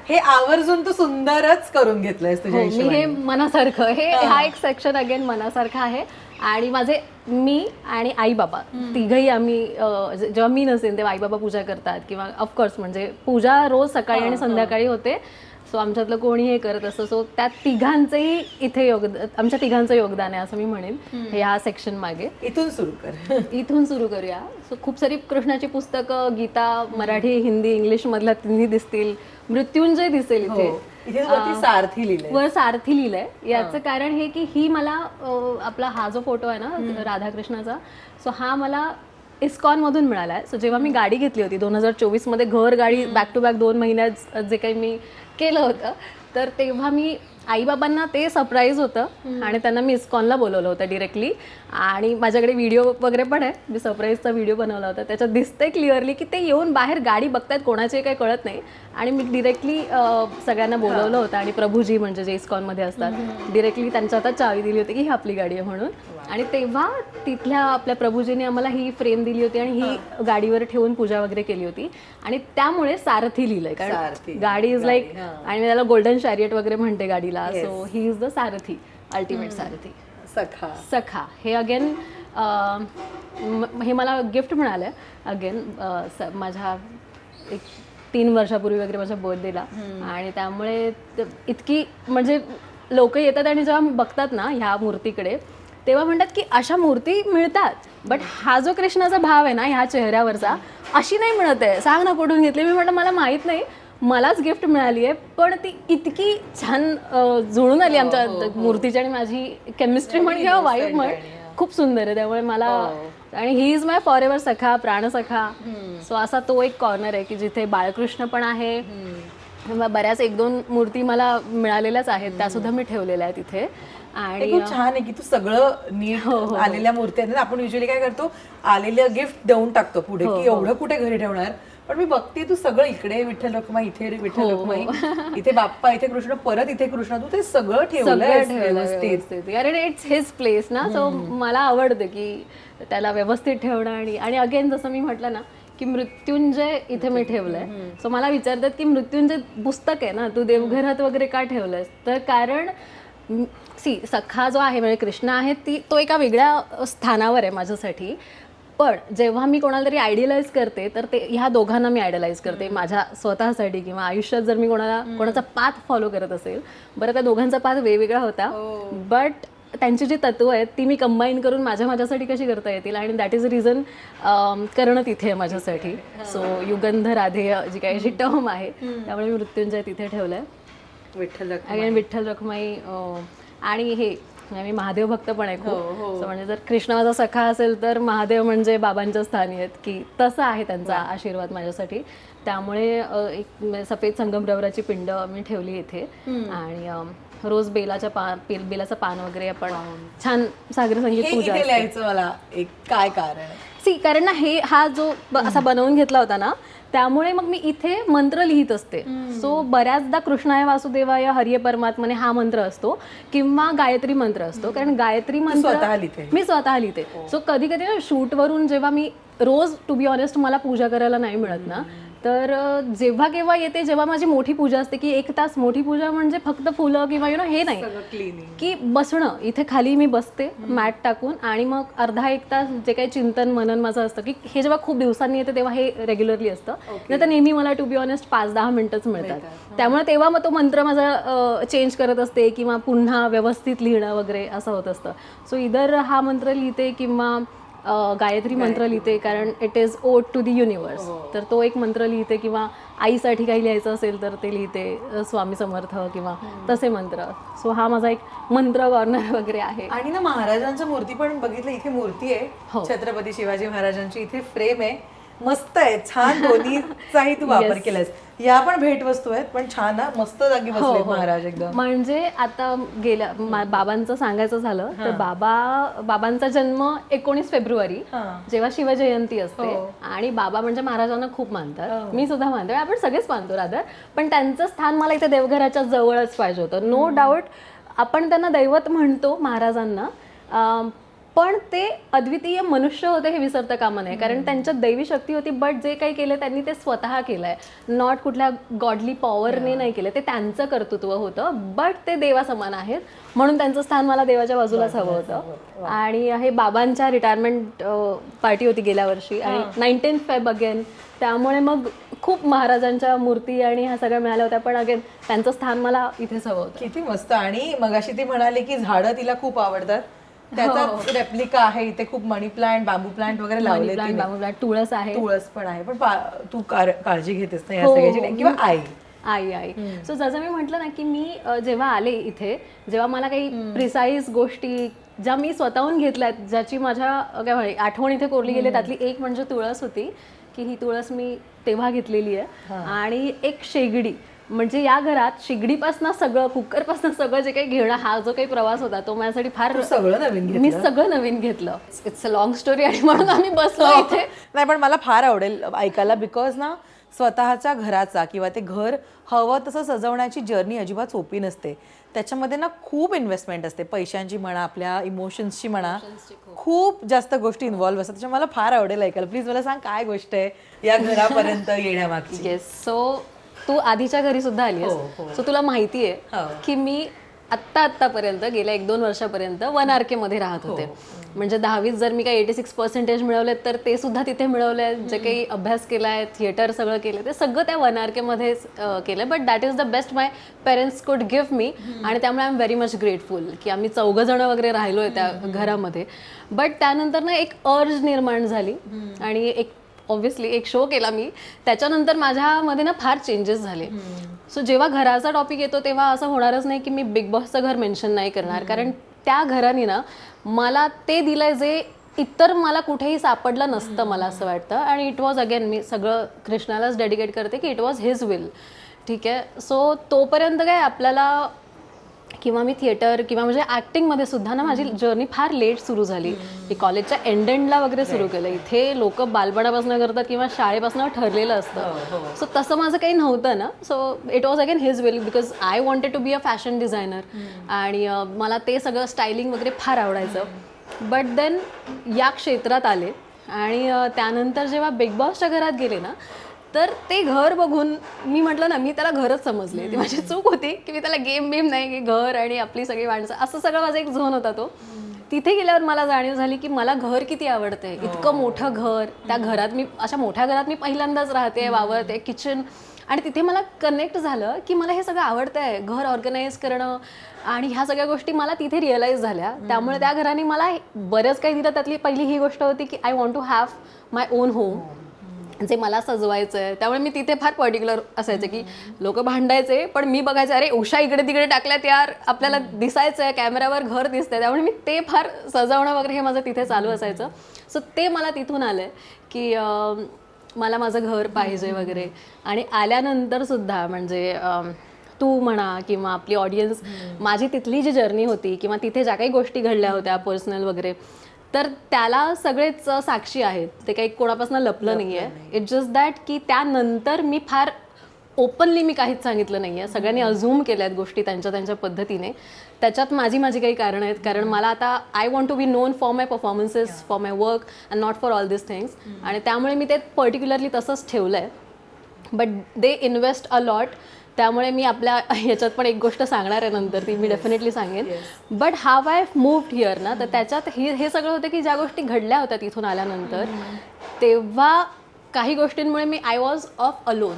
हे आवर्जून तू सुंदरच करून घेतलंयस तुझ्या मी हे हिशोबाने. मनासारखं हा एक सेक्शन अगेन मनासारखा आहे. आणि मी आणि आई बाबा तिघही आम्ही जेव्हा मी नसेन तेव्हा आई बाबा पूजा करतात, किंवा ऑफकोर्स म्हणजे पूजा रोज सकाळी आणि संध्याकाळी होते. सो आमच्यातलं कोणी हे करत असतं. सो त्या तिघांचंही इथे आमच्या तिघांचं योगदान आहे असं मी म्हणेन ह्या सेक्शन मागे. इथून सुरू करूया. सो खूप सारी कृष्णाची पुस्तकं, गीता, मराठी, हिंदी, इंग्लिश मधल्या तिन्ही दिसतील. मृत्युंजय दिसेल इथे. वर सारथी लिहिलंय. याचं कारण हे की ही मला आपला हा जो फोटो आहे ना राधाकृष्णाचा, सो हा मला इस्कॉन मधून मिळाला आहे. सो जेव्हा मी गाडी घेतली होती 2024 मध्ये, घर गाडी बॅक टू बॅक 2 महिन्यात जे काही मी केलं होतं, तर तेव्हा मी आईबाबांना ते सरप्राईज होतं आणि त्यांना मी इस्कॉनला बोलवलं होतं डिरेक्टली. आणि माझ्याकडे व्हिडिओ वगैरे पण आहे, मी सरप्राईजचा व्हिडिओ बनवला होता. त्याच्यात दिसतंय क्लिअरली की ते येऊन बाहेर गाडी बघतायत, कोणाचे काही कळत नाही. आणि मी डिरेक्टली सगळ्यांना बोलवलं होतं. आणि प्रभूजी म्हणजे जे इस्कॉनमध्ये असतात, डिरेक्टली त्यांच्या हातात चावी दिली होती की ही आपली गाडी आहे म्हणून. आणि तेव्हा तिथल्या आपल्या प्रभूजीने आम्हाला ही फ्रेम दिली होती आणि ही गाडीवर ठेवून पूजा वगैरे केली होती. आणि त्यामुळे सारथी लिहिलंय, कारण गाडी इज लाईक, आणि मी त्याला गोल्डन शॅरियट वगैरे म्हणते गाडीला. So he is the sarathi, ultimate sarathi, sakha. हे अगेन हे मला गिफ्ट मिळालं अगेन माझ्या एक 3 वर्षापूर्वी वगैरे माझ्या बर्थडेला. आणि त्यामुळे इतकी म्हणजे लोक येतात आणि जेव्हा बघतात ना ह्या मूर्तीकडे, तेव्हा म्हणतात की अशा मूर्ती मिळतात, बट हा जो कृष्णाचा भाव आहे ना ह्या चेहऱ्यावरचा, अशी नाही मिळत आहे, सांग ना कुठून घेतली. मी म्हटलं मला माहीत नाही, मलाच गिफ्ट मिळाली आहे, पण ती इतकी छान जुळून आली आमच्या मूर्तीची आणि माझी केमिस्ट्री म्हण किंवा वाईब म्हण खूप सुंदर आहे. त्यामुळे मला, आणि he is my for ever सखा, प्राणसखा. सो असा तो एक कॉर्नर आहे की जिथे बाळकृष्ण पण आहे. बऱ्याच 1-2 मूर्ती मला मिळालेल्याच आहेत, त्या सुद्धा मी ठेवलेल्या आहेत तिथे. आणि खूप छान आहे की तू सगळं नीट आलेल्या मूर्ती आहेत. आपण युजली काय करतो, आलेलं गिफ्ट देऊन टाकतो पुढे की एवढं कुठे घरी ठेवणार. पण मी बघते तू सगळं, इकडे विठ्ठल रखुमाई, इथे विठ्ठल रखुमाई, इथे बाप्पा, इथे कृष्ण, परत इथे कृष्ण, तू ते सगळं ठेवलं. कारण इट्स हिज प्लेस ना. सो मला आवडतं की त्याला व्यवस्थित ठेवणं. आणि अगेन जसं मी म्हटलं ना की मृत्युंजय इथे मी ठेवलंय. सो मला विचारतात की मृत्युंजय पुस्तक आहे ना, तू देवघरात वगैरे का ठेवलंयस, तर कारण सखा जो आहे म्हणजे कृष्ण आहे तो एका वेगळ्या स्थानावर आहे माझ्यासाठी. पण जेव्हा मी कोणाला तरी आयडियलाइज करते, तर ते ह्या दोघांना मी आयडियलाइज करते माझ्या स्वतःसाठी, किंवा आयुष्यात जर मी कोणाचा पाथ फॉलो करत असेल. बरं, त्या दोघांचा पाथ वेगवेगळा होता, बट त्यांची जी तत्व आहेत ती मी कंबाईन करून माझ्यासाठी कशी करता येतील, आणि दॅट इज अ रिझन करणं तिथे आहे माझ्यासाठी. सो युगंध राधेय जी काही अशी टर्म आहे, त्यामुळे मी मृत्युंजय तिथे ठेवलंय. विठ्ठल रखुमाई. आणि हे म्हणजे मी महादेव भक्त पण आहे खूप. So म्हणजे जर कृष्ण माझा सखा असेल तर महादेव म्हणजे बाबांच्या स्थानी आहेत, की तसं आहे त्यांचा आशीर्वाद माझ्यासाठी. त्यामुळे एक सफेद संगमरवराची पिंड मी ठेवली इथे आणि रोज बेलाचं पान वगैरे आपण छान सागर संगीत पूजा इथे लिहायचं मला एक काय कारण कारण ना हा जो असा बनवून घेतला होता ना, त्यामुळे मग मी इथे मंत्र लिहित असते. सो बऱ्याचदा कृष्णाय वासुदेवाय हरिये परमात्मने हा मंत्र असतो किंवा गायत्री मंत्र असतो. कारण गायत्री मंत्र मी स्वतः लिहिते. सो कधी कधी ना शूटवरून जेव्हा मी रोज टू बी ऑनेस्ट मला पूजा करायला नाही मिळत ना, तर जेव्हा केव्हा येते जेव्हा माझी मोठी पूजा असते, की 1 तास मोठी पूजा म्हणजे फक्त फुलं किंवा हे नाही की बसणं. इथे खाली मी बसते मॅट टाकून आणि मग अर्धा 1 तास जे काही चिंतन मनन माझं असतं, की हे जेव्हा खूप दिवसांनी येते तेव्हा हे रेग्युलरली असतं. नाही तर नेहमी मला टू बी ऑनेस्ट 5-10 मिनिटच मिळतात. त्यामुळे तेव्हा मग तो मंत्र माझा चेंज करत असते किंवा पुन्हा व्यवस्थित लिहिणं वगैरे असं होत असतं. सो इधर हा मंत्र लिहिते किंवा गायत्री मंत्र लिहिते, कारण इट इज ओड टू द युनिवर्स. तर तो एक मंत्र लिहिते किंवा आईसाठी काही लिहायचं असेल तर ते लिहिते, स्वामी समर्थ किंवा तसे मंत्र. सो हा माझा एक मंत्र कॉर्नर वगैरे आहे. आणि ना महाराजांच्या मूर्ती पण बघितलं, इथे मूर्ती आहे छत्रपती शिवाजी महाराजांची, इथे फ्रेम आहे, मस्त आहे, छान. दोन्हीचाही तू वापर केलास. या पण भेटवस्तू आहेत पण छान ना, मस्त जागी बसले महाराज एकदम. म्हणजे आता गेल्या बाबांचं सांगायचं झालं तर बाबांचा जन्म 19 फेब्रुवारी जेव्हा शिवजयंती असते आणि बाबा म्हणजे महाराजांना खूप मानतात. मी सुद्धा मानते, आपण सगळेच मानतो रादर. पण त्यांचं स्थान मला इथे देवघराच्या जवळच पाहिजे होतं. नो डाऊट आपण त्यांना दैवत म्हणतो महाराजांना, पण ते अद्वितीय मनुष्य होते हे विसरता कामा नये. कारण त्यांच्यात दैवी शक्ती होती, बट जे काही केलं त्यांनी ते स्वतः केलंय, नॉट कुठल्या गॉडली पॉवरने नाही केलं. ते त्यांचं कर्तृत्व होतं, बट ते देवासमान आहेत म्हणून त्यांचं स्थान मला देवाच्या बाजूलाच हवं होतं. आणि हे बाबांच्या रिटायरमेंट पार्टी होती गेल्या वर्षी आणि 19 फेब अगेन, त्यामुळे मग खूप महाराजांच्या मूर्ती आणि ह्या सगळ्या मिळाल्या होत्या. पण अगेन त्यांचं स्थान मला इथेच हवं होतं. किती मस्त. आणि मगाशी ती म्हणाली की झाडं तिला खूप आवडतात, त्याचा रेप्लिका आहे इथे. खूप मनी प्लांट, बांबू प्लांट वगैरे लावले, बांबू प्लांट, तुळस आहे, तुळस पण आहे. पण तू काळजी घेतेस ना या सगळ्याची, किंवा आई. सो जसं मी म्हटलं ना की मी जेव्हा आले इथे, जेव्हा मला काही प्रिसाईज गोष्टी ज्या मी स्वतःहून घेतल्यात, ज्याची माझ्या काय म्हणे आठवण इथे कोरली गेली, त्यातली एक म्हणजे तुळस होती, की ही तुळस मी तेव्हा घेतलेली आहे. आणि एक शेगडी, म्हणजे या घरात शेगडीपासून सगळं, कुकरपासून सगळं जे काही घेणं, हा जो काही प्रवास होता तो माझ्यासाठी फार सगळं नवीन घेतलं. मी सगळं नवीन घेतलं. इट्स अ लॉंग स्टोरी आणि म्हणून आम्ही बसलो इथे. नाही पण मला फार आवडेल ऐकायला, बिकॉज ना स्वतःच्या घराचा किंवा ते घर हवं तसं सजवण्याची जर्नी अजिबात सोपी नसते. त्याच्यामध्ये ना खूप इन्व्हेस्टमेंट असते, पैशांची म्हणा, आपल्या इमोशन्सची म्हणा, खूप जास्त गोष्टी इन्व्हॉल्व्ह असतात. त्याच्यामुळे मला फार आवडेल ऐकायला. प्लीज मला सांग काय गोष्ट आहे या घरापर्यंत येण्यामागची. येस, सो तू आधीच्या घरी सुद्धा आलीस, सो तुला माहिती आहे की मी आत्तापर्यंत गेल्या 1-2 वर्षापर्यंत 1 RK मध्ये राहत होते. म्हणजे 10वीत जर मी काही 86% मिळवले तर ते सुद्धा तिथे मिळवले. जे काही अभ्यास केलाय, थिएटर सगळं केलं, ते सगळं त्या 1 RK मध्येच केलं. But that is the best my parents कुड गिव्ह मी. आणि त्यामुळे I am very much grateful की आम्ही 4 जण वगैरे राहिलोय त्या घरामध्ये. बट त्यानंतर ना एक अर्ज निर्माण झाली आणि एक ऑब्व्हियसली एक शो केला मी. त्याच्यानंतर माझ्यामध्ये ना फार चेंजेस झाले. सो जेव्हा घराचा टॉपिक येतो तेव्हा असं होणारच नाही की मी बिग बॉसचं घर मेन्शन नाही करणार, कारण त्या घराने ना मला ते दिलंय जे इतर मला कुठेही सापडलं नसतं, मला असं वाटतं. आणि इट वॉज अगेन, मी सगळं कृष्णालाच डेडिकेट करते की इट वॉज हिज विल. ठीक आहे, सो तोपर्यंत काय आपल्याला, किंवा मी थिएटर किंवा म्हणजे ॲक्टिंगमध्ये सुद्धा ना माझी जर्नी फार लेट सुरू झाली. की कॉलेजच्या एंडला वगैरे सुरू केलं. इथे लोक बालपणापासून करतात किंवा शाळेपासून ठरलेलं असतं. सो तसं माझं काही नव्हतं ना. So it was again his will, because I wanted to be a fashion designer आणि मला ते सगळं स्टायलिंग वगैरे फार आवडायचं. बट देन या क्षेत्रात आले आणि त्यानंतर जेव्हा बिग बॉसच्या घरात गेले ना, तर ते घर बघून मी म्हटलं ना, मी त्याला घरच समजले. ती माझी चूक होती की मी त्याला गेम बेम नाही, की घर आणि आपली सगळी माणसं असं सगळं माझा एक झोन होता तो. तिथे गेल्यावर मला जाणीव झाली की मला घर किती आवडतंय. इतकं मोठं घर, त्या घरात मी, अशा मोठ्या घरात मी पहिल्यांदाच राहते, वावरते, किचन. आणि तिथे मला कनेक्ट झालं की मला हे सगळं आवडतंय, घर ऑर्गनाईज करणं आणि ह्या सगळ्या गोष्टी मला तिथे रिअलाईज झाल्या. त्यामुळे त्या घराने मला बरंच काही दिलं. त्यातली पहिली ही गोष्ट होती की I want to have my own home. जे मला सजवायचं आहे. त्यामुळे मी तिथे फार पर्टिक्युलर असायचे की लोक भांडायचे पण मी बघायचे अरे उषा इकडे तिकडे टाकल्यात यार, आपल्याला दिसायचं आहे कॅमेऱ्यावर घर दिसतंय. त्यामुळे मी ते फार सजवणं वगैरे हे माझं तिथे चालू असायचं. सो ते मला तिथून आलं की मला माझं घर पाहिजे वगैरे. आणि आल्यानंतर सुद्धा म्हणजे तू म्हणा किंवा आपली ऑडियन्स, माझी तिथली जी जर्नी होती किंवा तिथे ज्या काही गोष्टी घडल्या होत्या पर्सनल वगैरे, तर त्याला सगळेच साक्षी आहेत. ते काही कोणापासून लपलं नाही आहे. इट्स जस्ट दॅट की त्यानंतर मी फार ओपनली मी काहीच सांगितलं नाही आहे. सगळ्यांनी अझ्युम केल्या आहेत गोष्टी त्यांच्या त्यांच्या पद्धतीने. त्याच्यात माझी काही कारणं आहेत. कारण मला आता I want to be known for my performances, for my work and not for all this things. आणि त्यामुळे मी ते पर्टिक्युलरली तसंच ठेवलं आहे. But they invest a lot. त्यामुळे मी आपल्या ह्याच्यात पण एक गोष्ट सांगणार आहे नंतर, ती मी डेफिनेटली सांगेन. But how I moved here ना, तर त्याच्यात हे सगळं होतं की ज्या गोष्टी घडल्या होत्या तिथून आल्यानंतर, तेव्हा काही गोष्टींमुळे मी आय वॉज ऑफ अलोन.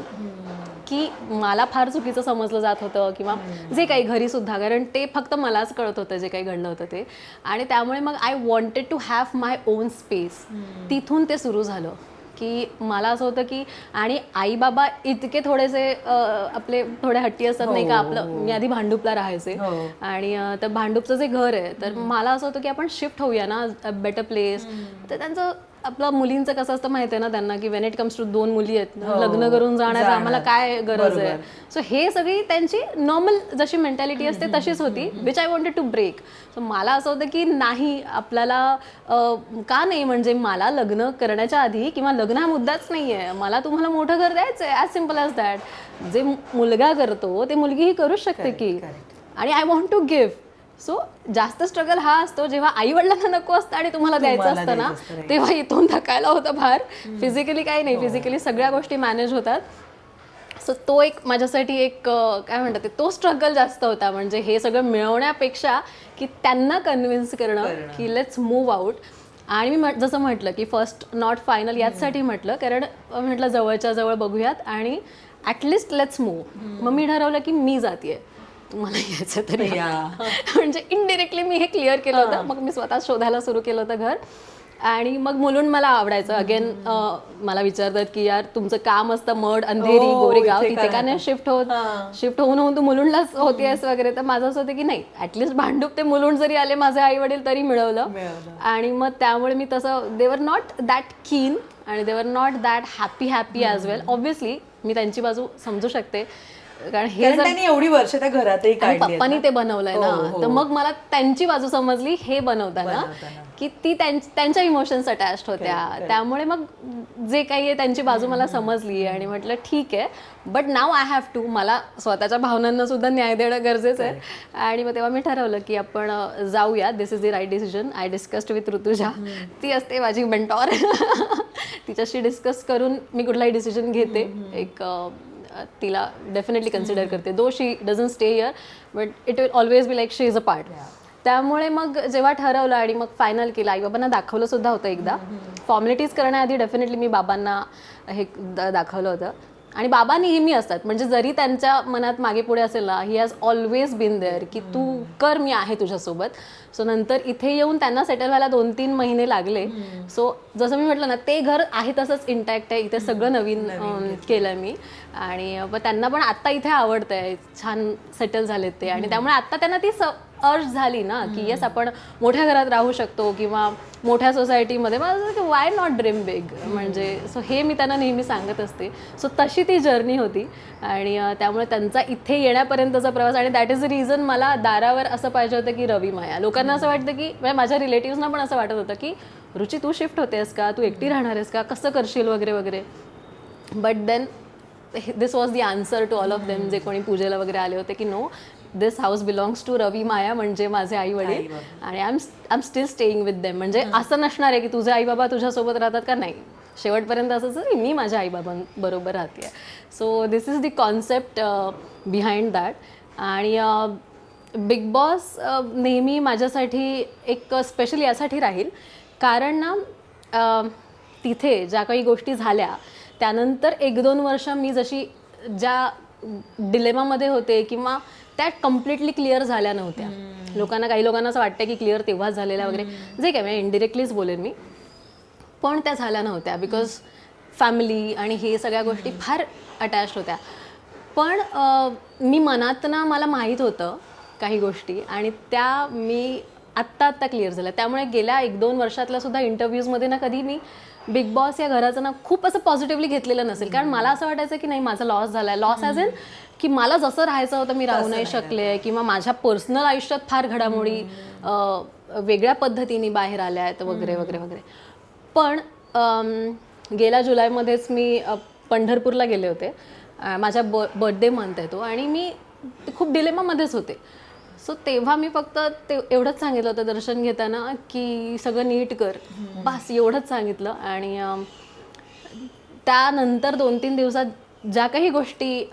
की मला फार चुकीचं समजलं जात होतं किंवा जे काही घरी सुद्धा, कारण ते फक्त मलाच कळत होतं जे काही घडलं होतं ते. आणि त्यामुळे मग I wanted to have my own space. तिथून ते सुरू झालं की मला असं होतं की, आणि आई बाबा इतके थोडेसे आपले थोडे हट्टी असतात नाही का. आपलं मी आधी भांडूपला राहायचे आणि तर भांडूपचं जे घर आहे, तर मला असं होतं की आपण शिफ्ट होऊया ना बेटर प्लेस. तर त्यांचं आपलं मुलींचं कसं असतं माहिती आहे ना त्यांना, की वेन इट कम्स टू 2 मुली आहेत, लग्न करून जाण्यात आम्हाला काय गरज आहे. सो हे सगळी त्यांची नॉर्मल जशी मेंटॅलिटी असते तशीच होती, which I wanted to break. So मला असं होतं की नाही, आपल्याला का नाही, म्हणजे मला लग्न करण्याच्या आधी किंवा लग्न हा मुद्दाच नाही आहे, मला तुम्हाला मोठं घर द्यायचं आहे, ॲज सिम्पल ॲज दॅट. जे मुलगा करतो ते मुलगीही करूच शकते की. आणि I want to give. So जास्त स्ट्रगल हा असतो जेव्हा आई वडिलांना नको असतं आणि तुम्हाला द्यायचं असतं ना, तेव्हा इथून धकायला होतं फार. फिजिकली काही नाही, फिजिकली सगळ्या गोष्टी मॅनेज होतात. सो तो एक माझ्यासाठी एक काय म्हणतात तो स्ट्रगल जास्त होता. म्हणजे हे सगळं मिळवण्यापेक्षा की त्यांना कन्व्हिन्स करणं की लेट्स मूव्ह आउट. आणि मी जसं म्हटलं की फर्स्ट नॉट फायनल याचसाठी म्हटलं, कारण म्हटलं जवळच्या जवळ बघूयात आणि ॲटलिस्ट लेट्स मूव्ह. मग मी ठरवलं की मी जातीये, तुम्हाला यायचं तरी म्हणजे इनडिरेक्टली मी हे क्लिअर केलं होतं. मग मी स्वतः शोधायला सुरू केलं होतं घर. आणि मग मुलुंड मला आवडायचं. अगेन मला विचारतात की यार तुमचं काम असतं मड, अंधेरी, गोरेगाव, तिथे का नाही शिफ्ट होऊन तू मुलुंडलाच होतीयस वगैरे. तर माझं असं होतं की नाही, ॲटलिस्ट भांडूप ते मुलुंड जरी आले माझे आई वडील तरी मिळवलं. आणि मग त्यामुळे मी तसं, दे वर नॉट दॅट कीन आणि they were not that happy as well. Obviously मी त्यांची बाजू समजू शकते, कारण हे त्यांनी एवढी वर्ष त्या घरातही काढली, पप्पानी ते बनवलंय ना. तर मग मला त्यांची बाजू समजली हे बनवताना की ती त्यांच्या इमोशन्स अटॅच्ड होत्या. त्यामुळे मग जे काही आहे त्यांची बाजू मला समजली आणि म्हटलं ठीक आहे, but now I have to, मला स्वतःच्या भावनांना सुद्धा न्याय देणं गरजेचं आहे. आणि मग तेव्हा मी ठरवलं की आपण जाऊया, this is the right decision. I discussed with Rutuja, ती असते माझी मेंटॉर. तिच्याशी डिस्कस करून मी कुठलाही डिसिजन घेते. एक तिला डेफिनेटली कन्सिडर करते, though she doesn't stay here but it will always be like she is a part. त्यामुळे मग जेव्हा ठरवलं आणि मग फायनल केलं, आईबाबांना दाखवलं सुद्धा होतं एकदा. फॉर्मॅलिटीज करण्याआधी डेफिनेटली मी बाबांना हे दाखवलं होतं. आणि बाबा नेहमी असतात, म्हणजे जरी त्यांच्या मनात मागे पुढे असेल ना, he has always been there की तू कर, मी आहे तुझ्यासोबत. सो नंतर इथे येऊन त्यांना सेटल व्हायला 2-3 महिने लागले. सो जसं मी म्हटलं ना, ते घर आहे तसंच इंटॅक्ट आहे. इथे सगळं नवीन केलं मी. आणि त्यांना पण आत्ता इथे आवडतंय, छान सेटल झालेत ते. आणि त्यामुळे आत्ता त्यांना ती अर्ज झाली ना की येस आपण मोठ्या घरात राहू शकतो किंवा मोठ्या सोसायटीमध्ये. मला वाय नॉट ड्रीम बिग, म्हणजे सो हे मी त्यांना नेहमी सांगत असते. सो तशी ती जर्नी होती. आणि त्यामुळे त्यांचा इथे येण्यापर्यंतचा प्रवास, आणि दॅट इज द रिझन मला दारावर असं पाहिजे होतं की रवी माया. लोकांना असं वाटतं की, म्हणजे माझ्या रिलेटिव्हजना पण असं वाटत होतं की रुची तू शिफ्ट होतेस का, तू एकटी राहणार आहेस का, कसं करशील वगैरे वगैरे. But then this was the answer to all of them, जे कोणी पूजेला वगैरे आले होते, की no, this house belongs to Ravi Maya, म्हणजे माझे आई वडील. आणि I am still staying with them. म्हणजे असं नसणार आहे की तुझे आई बाबा तुझ्यासोबत राहतात का, नाही, शेवटपर्यंत असंच मी माझ्या आईबाबांबरोबर राहते. So this is the concept behind that. आणि बिग बॉस नेहमी माझ्यासाठी एक स्पेशल यासाठी राहील, कारण ना तिथे ज्या काही गोष्टी झाल्या त्यानंतर 1-2 वर्ष मी जशी ज्या डिलेमामध्ये होते किंवा त्या कम्प्लिटली क्लिअर झाल्या नव्हत्या. काही लोकांना असं वाटतं की क्लिअर तेव्हाच झालेल्या वगैरे, जे काय मी इनडिरेक्टलीच बोलेन मी, पण त्या झाल्या नव्हत्या. बिकॉज फॅमिली आणि हे सगळ्या गोष्टी फार अटॅच होत्या. पण मी मनातनं मला माहीत होतं काही गोष्टी आणि त्या मी आत्ता क्लिअर झाल्या. त्यामुळे गेल्या 1-2 वर्षातल्या सुद्धा इंटरव्ह्यूजमध्ये ना कधी मी बिग बॉस या घराचं ना खूप असं पॉझिटिव्हली घेतलेलं नसेल. कारण मला असं वाटायचं की नाही माझा लॉस झाला आहे. लॉस ॲज इन की मला जसं राहायचं होतं मी राहू नाही शकले किंवा माझ्या पर्सनल आयुष्यात फार घडामोडी वेगळ्या पद्धतीने बाहेर आल्या आहेत वगैरे वगैरे वगैरे. पण गेल्या जुलैमध्येच मी पंढरपूरला गेले होते. माझ्या बर्थडे मंथ आहे तो आणि मी खूप डिलेमामध्येच होते. सो तेव्हा मी फक्त ते एवढंच सांगितलं होतं दर्शन घेताना की सगळं नीट कर, बस एवढंच सांगितलं. आणि त्यानंतर 2-3 दिवसात ज्या काही गोष्टी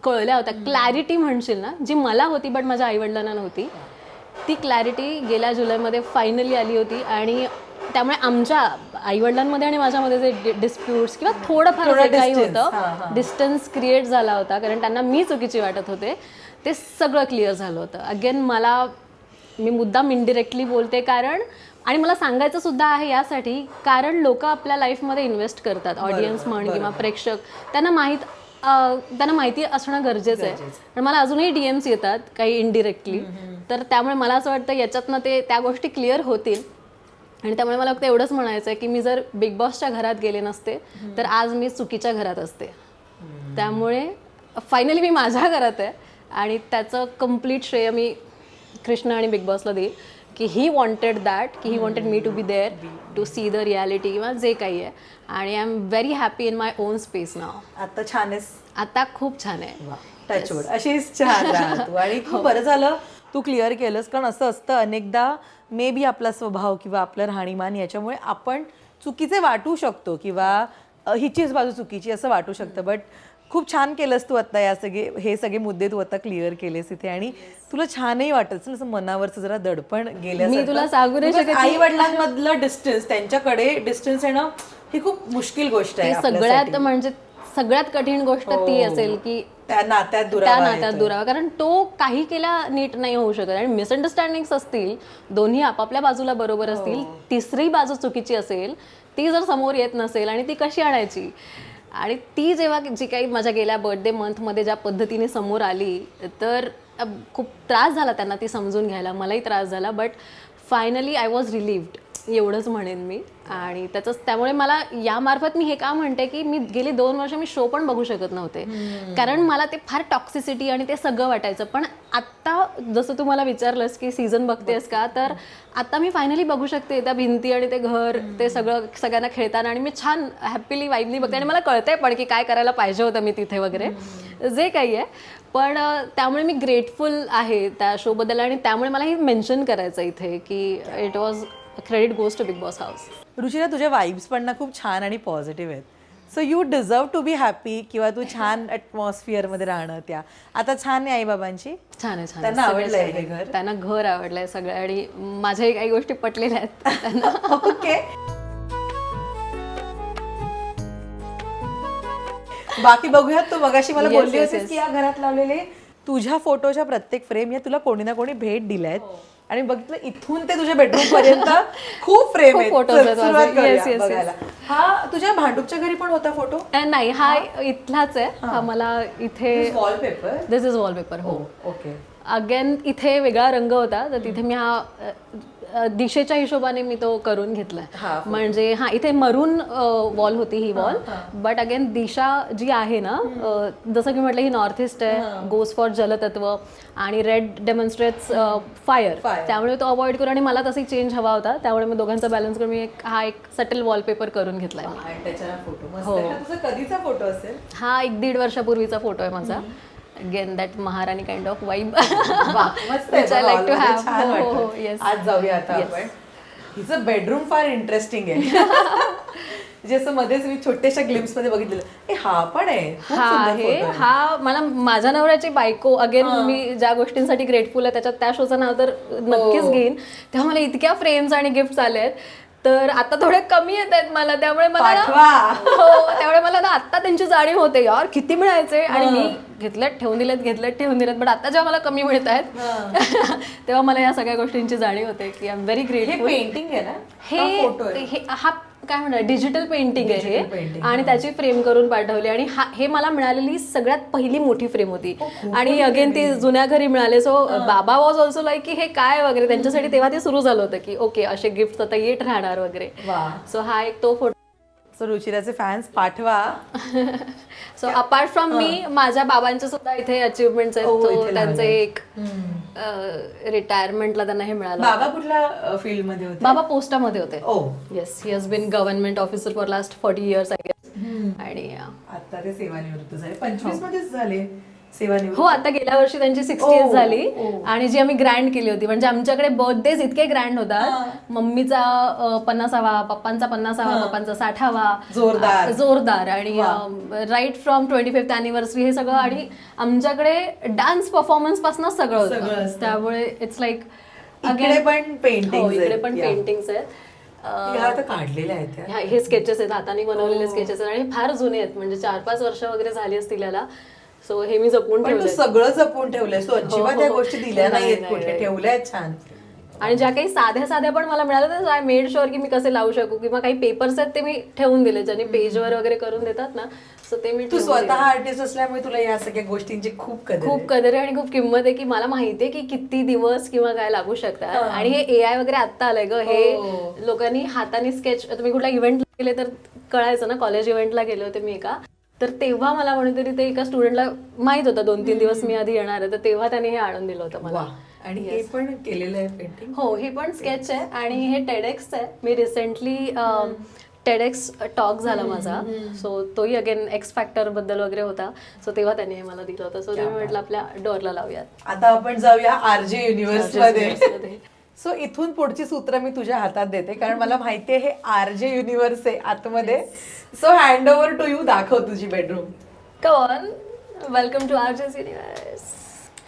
कळल्या होत्या, क्लॅरिटी म्हणशील ना, जी मला होती बट माझ्या आईवडिलांना नव्हती, ती क्लॅरिटी गेल्या जुलैमध्ये फायनली आली होती. आणि त्यामुळे आमच्या आईवडिलांमध्ये आणि माझ्यामध्ये जे डिस्प्यूट्स किंवा थोडंफार जे काही होतं, डिस्टन्स क्रिएट झाला होता कारण त्यांना मी चुकीची वाटत होते, ते सगळं क्लिअर झालं होतं. अगेन मी मुद्दाम इनडिरेक्टली बोलते कारण, आणि मला सांगायचं सुद्धा आहे यासाठी कारण लोक आपल्या लाईफमध्ये इन्व्हेस्ट करतात, ऑडियन्स म्हण किंवा प्रेक्षक, त्यांना माहिती असणं गरजेचं आहे. पण मला अजूनही DMs येतात काही इनडिरेक्टली, तर त्यामुळे मला असं वाटतं याच्यातनं त्या गोष्टी क्लिअर होतील. आणि त्यामुळे मला फक्त एवढंच म्हणायचं आहे की मी जर बिग बॉसच्या घरात गेले नसते तर आज मी चुकीच्या घरात असते. त्यामुळे फायनली मी माझ्या घरात आहे आणि त्याचं कम्प्लीट श्रेय मी कृष्णा आणि बिग बॉसला देईल की ही वॉन्टेड दॅट, की he wanted me to be there to see the reality किंवा जे काही आहे. आणि I am very happy in my own space now. आता छान आहेस, आता खूप छान आहे. टचवूड अशीच छान राहा तू. आणि खूप बरं झालं तू क्लिअर केलंस, कारण असं असतं अनेकदा मे बी आपला स्वभाव किंवा आपलं राहणीमान याच्यामुळे आपण चुकीचे वाटू शकतो किंवा हिचीच बाजू चुकीची असं वाटू शकतं. बट खूप छान केलंस तू आता, हे सगळे मुद्दे तू आता क्लिअर केलेस इथे. आणि तुला छानही वाटत असेल असं मनावरचं जरा दडपण गेलं. मी तुला सांगू नाही शकत, आई वडिलांमधलं डिस्टन्स, त्यांच्याकडे डिस्टन्स येणं ही खूप मुश्किल गोष्ट आहे. सगळ्यात म्हणजे सगळ्यात कठीण गोष्ट ती असेल की त्या नात्यात दुरावा, कारण तो काही केला नीट नाही होऊ शकत. आणि मिसअंडरस्टँडिंग्स असतील, दोन्ही आपापल्या बाजूला बरोबर असतील, तिसरी बाजू चुकीची असेल, ती जर समोर येत नसेल आणि ती कशी आणायची. आणि ती जेव्हा जी काही माझ्या गेल्या बर्थडे मंथमध्ये ज्या पद्धतीने समोर आली तर खूप त्रास झाला त्यांना ती समजून घ्यायला, मलाही त्रास झाला. But finally I was relieved, एवढंच म्हणेन मी. आणि त्यामुळे मला यामार्फत मी हे का म्हणते की मी गेली 2 वर्ष मी शो पण बघू शकत नव्हते कारण मला ते फार टॉक्सिसिटी आणि ते सगळं वाटायचं. पण आत्ता जसं तू मला विचारलंस की सीझन बघतेस का, तर आता मी फायनली बघू शकते त्या भिंती आणि ते घर, ते सगळं सगळ्यांना खेळताना, आणि मी छान हॅपीली वाईबली बघते. आणि मला कळतंय पण की काय करायला पाहिजे होतं मी तिथे वगैरे जे काही आहे. पण त्यामुळे मी ग्रेटफुल आहे त्या शोबद्दल. आणि त्यामुळे मला हे मेन्शन करायचं इथे की it was credit goes to Bigg Boss house. Ruchira, तुझ्या वाईब्स पण ना खूप छान आणि पॉझिटिव्ह आहेत. So you deserve to be happy किंवा तू छान ॲटमॉस्फिअरमध्ये राहणं. आता छान आहे आईबाबांची, छान आहे, छान. त्यांना आवडलंय हे घर, त्यांना घर आवडलंय सगळं. आणि माझ्याही काही गोष्टी पटलेल्या आहेत त्यांना. ओके. बाकी बघूयात. तू मगाशी मला बोलली होतीस की या घरात लावलेले तुझ्या फोटोच्या प्रत्येक फ्रेम या तुला कोणी ना कोणी भेट दिल्या आहेत. आणि बघितलं इथून ते तुझ्या बेडरूम पर्यंत खूप फ्रेम आहेत. बघायला. हा तुझ्या भांडूपच्या घरी पण होता फोटो? नाही, हा इथलाच आहे. हा मला इथे वॉलपेपर, दिस इज वॉलपेपर. हो, ओके. अगेन इथे वेगळा रंग होता तर तिथे मी हा दिशेच्या हिशोबाने मी तो करून घेतलाय. म्हणजे इथे मरून वॉल होती ही वॉल. बट अगेन दिशा जी आहे ना, जसं की म्हटलं ही नॉर्थ ईस्ट आहे, गोज फॉर जलतत्व, आणि रेड डेमॉन्स्ट्रेट्स फायर. त्यामुळे तो अवॉइड करून, आणि मला तशी चेंज हवा होता त्यामुळे मी दोघांचा बॅलन्स करून मी एक सटल वॉलपेपर करून घेतलाय. हो. कधीचा फोटो असेल हा? 1-1.5 वर्षापूर्वीचा फोटो आहे माझा. अगेन दॅट महाराणी kind of vibe which I like to have. हो, yes. आज जाऊया आता आपण. हिचं बेडरूम फार इंटरेस्टिंग आहे. जसं मध्येच मी छोट्याशा ग्लिम्स मध्ये बघितलेलं, हा पण आहे. हा मला माझ्या नवऱ्याची बायको. अगेन मी ज्या गोष्टींसाठी ग्रेटफुल आहे त्याच्यात त्या शोचं नाव तर नक्कीच घेईन. तेव्हा मला इतक्या फ्रेम्स आणि गिफ्ट्स आले आहेत, तर आता थोडे कमी येत आहेत मला. त्यामुळे मला त्यामुळे मला ना आता त्यांची जाणीव होते, यार किती मिळायचे. आणि मी घेतलेत ठेवून दिलेत. बट आता जेव्हा मला कमी मिळत आहेत तेव्हा मला या सगळ्या गोष्टींची जाणीव होते की I am very grateful. Painting आहे ना हा काय म्हणणार डिजिटल पेंटिंग आहे Digital हे painting, आणि त्याची फ्रेम करून पाठवली आणि हे मला मिळालेली सगळ्यात पहिली मोठी फ्रेम होती आणि अगेन ती जुन्या घरी मिळाले. सो बाबा वॉज ऑल्सो लाईक की हे काय वगैरे त्यांच्यासाठी तेव्हा ते सुरू झालं होतं की ओके असे गिफ्ट आता येत राहणार वगैरे. सो हा एक तो फोटो. सो रुचिराचे फॅन्स पाठवा. सो अपार्ट फ्रॉम मी माझ्या बाबांचे सुद्धा इथे अचीवमेंट्स आहेत. हो, तो इथे त्यांचे एक रिटायरमेंटला त्यांना हे मिळालं. बाबा कुठल्या फील्ड मध्ये होते? बाबा पोस्टामध्ये होते. Oh yes, he has been government officer for last 40 years I guess. आणि आता ते सेवानिवृत्त झाले. 25 मध्येच झाले सेवानिवृत्त. हो, आता गेल्या वर्षी त्यांची 60th झाली आणि जी आम्ही ग्रँड केली होती. म्हणजे आमच्याकडे बर्थडेज इतके ग्रँड होतात. मम्मीचा 50वा, पप्पांचा 50वा, पप्पांचा 60वा, जोरदार आणि राईट फ्रॉम 25th anniversary हे सगळं. आणि आमच्याकडे डान्स परफॉर्मन्स पासून सगळं होतं. त्यामुळे इट्स लाईक इकडे पण पेंटिंग, इकडे पण पेंटिंग्स आहेत. काढलेले आहेत त्या. हे स्केचेस आहेत, हाताने बनवलेले स्केचेस आहेत आणि फार जुने आहेत. म्हणजे 4-5 वर्ष वगैरे झाली असतील याला. सो हे मी जपून पण तू ठेवलंय. सगळं जपून ठेवलंय. सो अजिबात त्या गोष्टी दिल्या नाही, नाहीत नाही, कुठे, नाही. ठेवल्यात छान. आणि ज्या काही साध्या पण मला मिळालं तर आय मेड शुअर की मी कसे लावू शकू. किंवा काही पेपर्स आहेत ते मी ठेवून दिले ज्यांनी पेजवर वगैरे करून देतात ना. सो ते मी तू स्वतः आर्टिस्ट असल्यामुळे तुला या सगळ्या गोष्टींची खूप कदर आहे आणि खूप किंमत आहे की मला माहितीये की किती दिवस किंवा काय लागू शकतात. आणि हे AI वगैरे आता आलंय ग. हे लोकांनी हाताने स्केच, तुम्ही कुठल्या इव्हेंटला गेले तर कळायचं ना. कॉलेज इव्हेंटला गेले होते मी एका, तर तेव्हा मला कोणीतरी ते एका स्टुडंटला माहित होतं 2-3 दिवस मी आधी येणार आहे, तर तेव्हा त्याने हे आणून दिलं होतं मला. आणि हे पण केलेलं आहे पेंटिंग. हो, हे पण स्केच आहे आणि हे टेडेक्स आहे. मी रिसेंटली टेडेक्स टॉक झाला माझा. सो तोही अगेन एक्स फॅक्टर बद्दल वगैरे होता. सो तेव्हा त्याने हे मला दिलं होतं. सो ते म्हटलं आपल्या डोअरला लावूयात. आता आपण जाऊया RJ युनिव्हर्स मध्ये. सो इथून पुढची सूत्र मी तुझ्या हातात देते कारण मला माहितीये हे RJ युनिव्हर्स आहे आतमध्ये. So hand over to you. दाखव तुझी bedroom. Come on, welcome to RJ's Universe.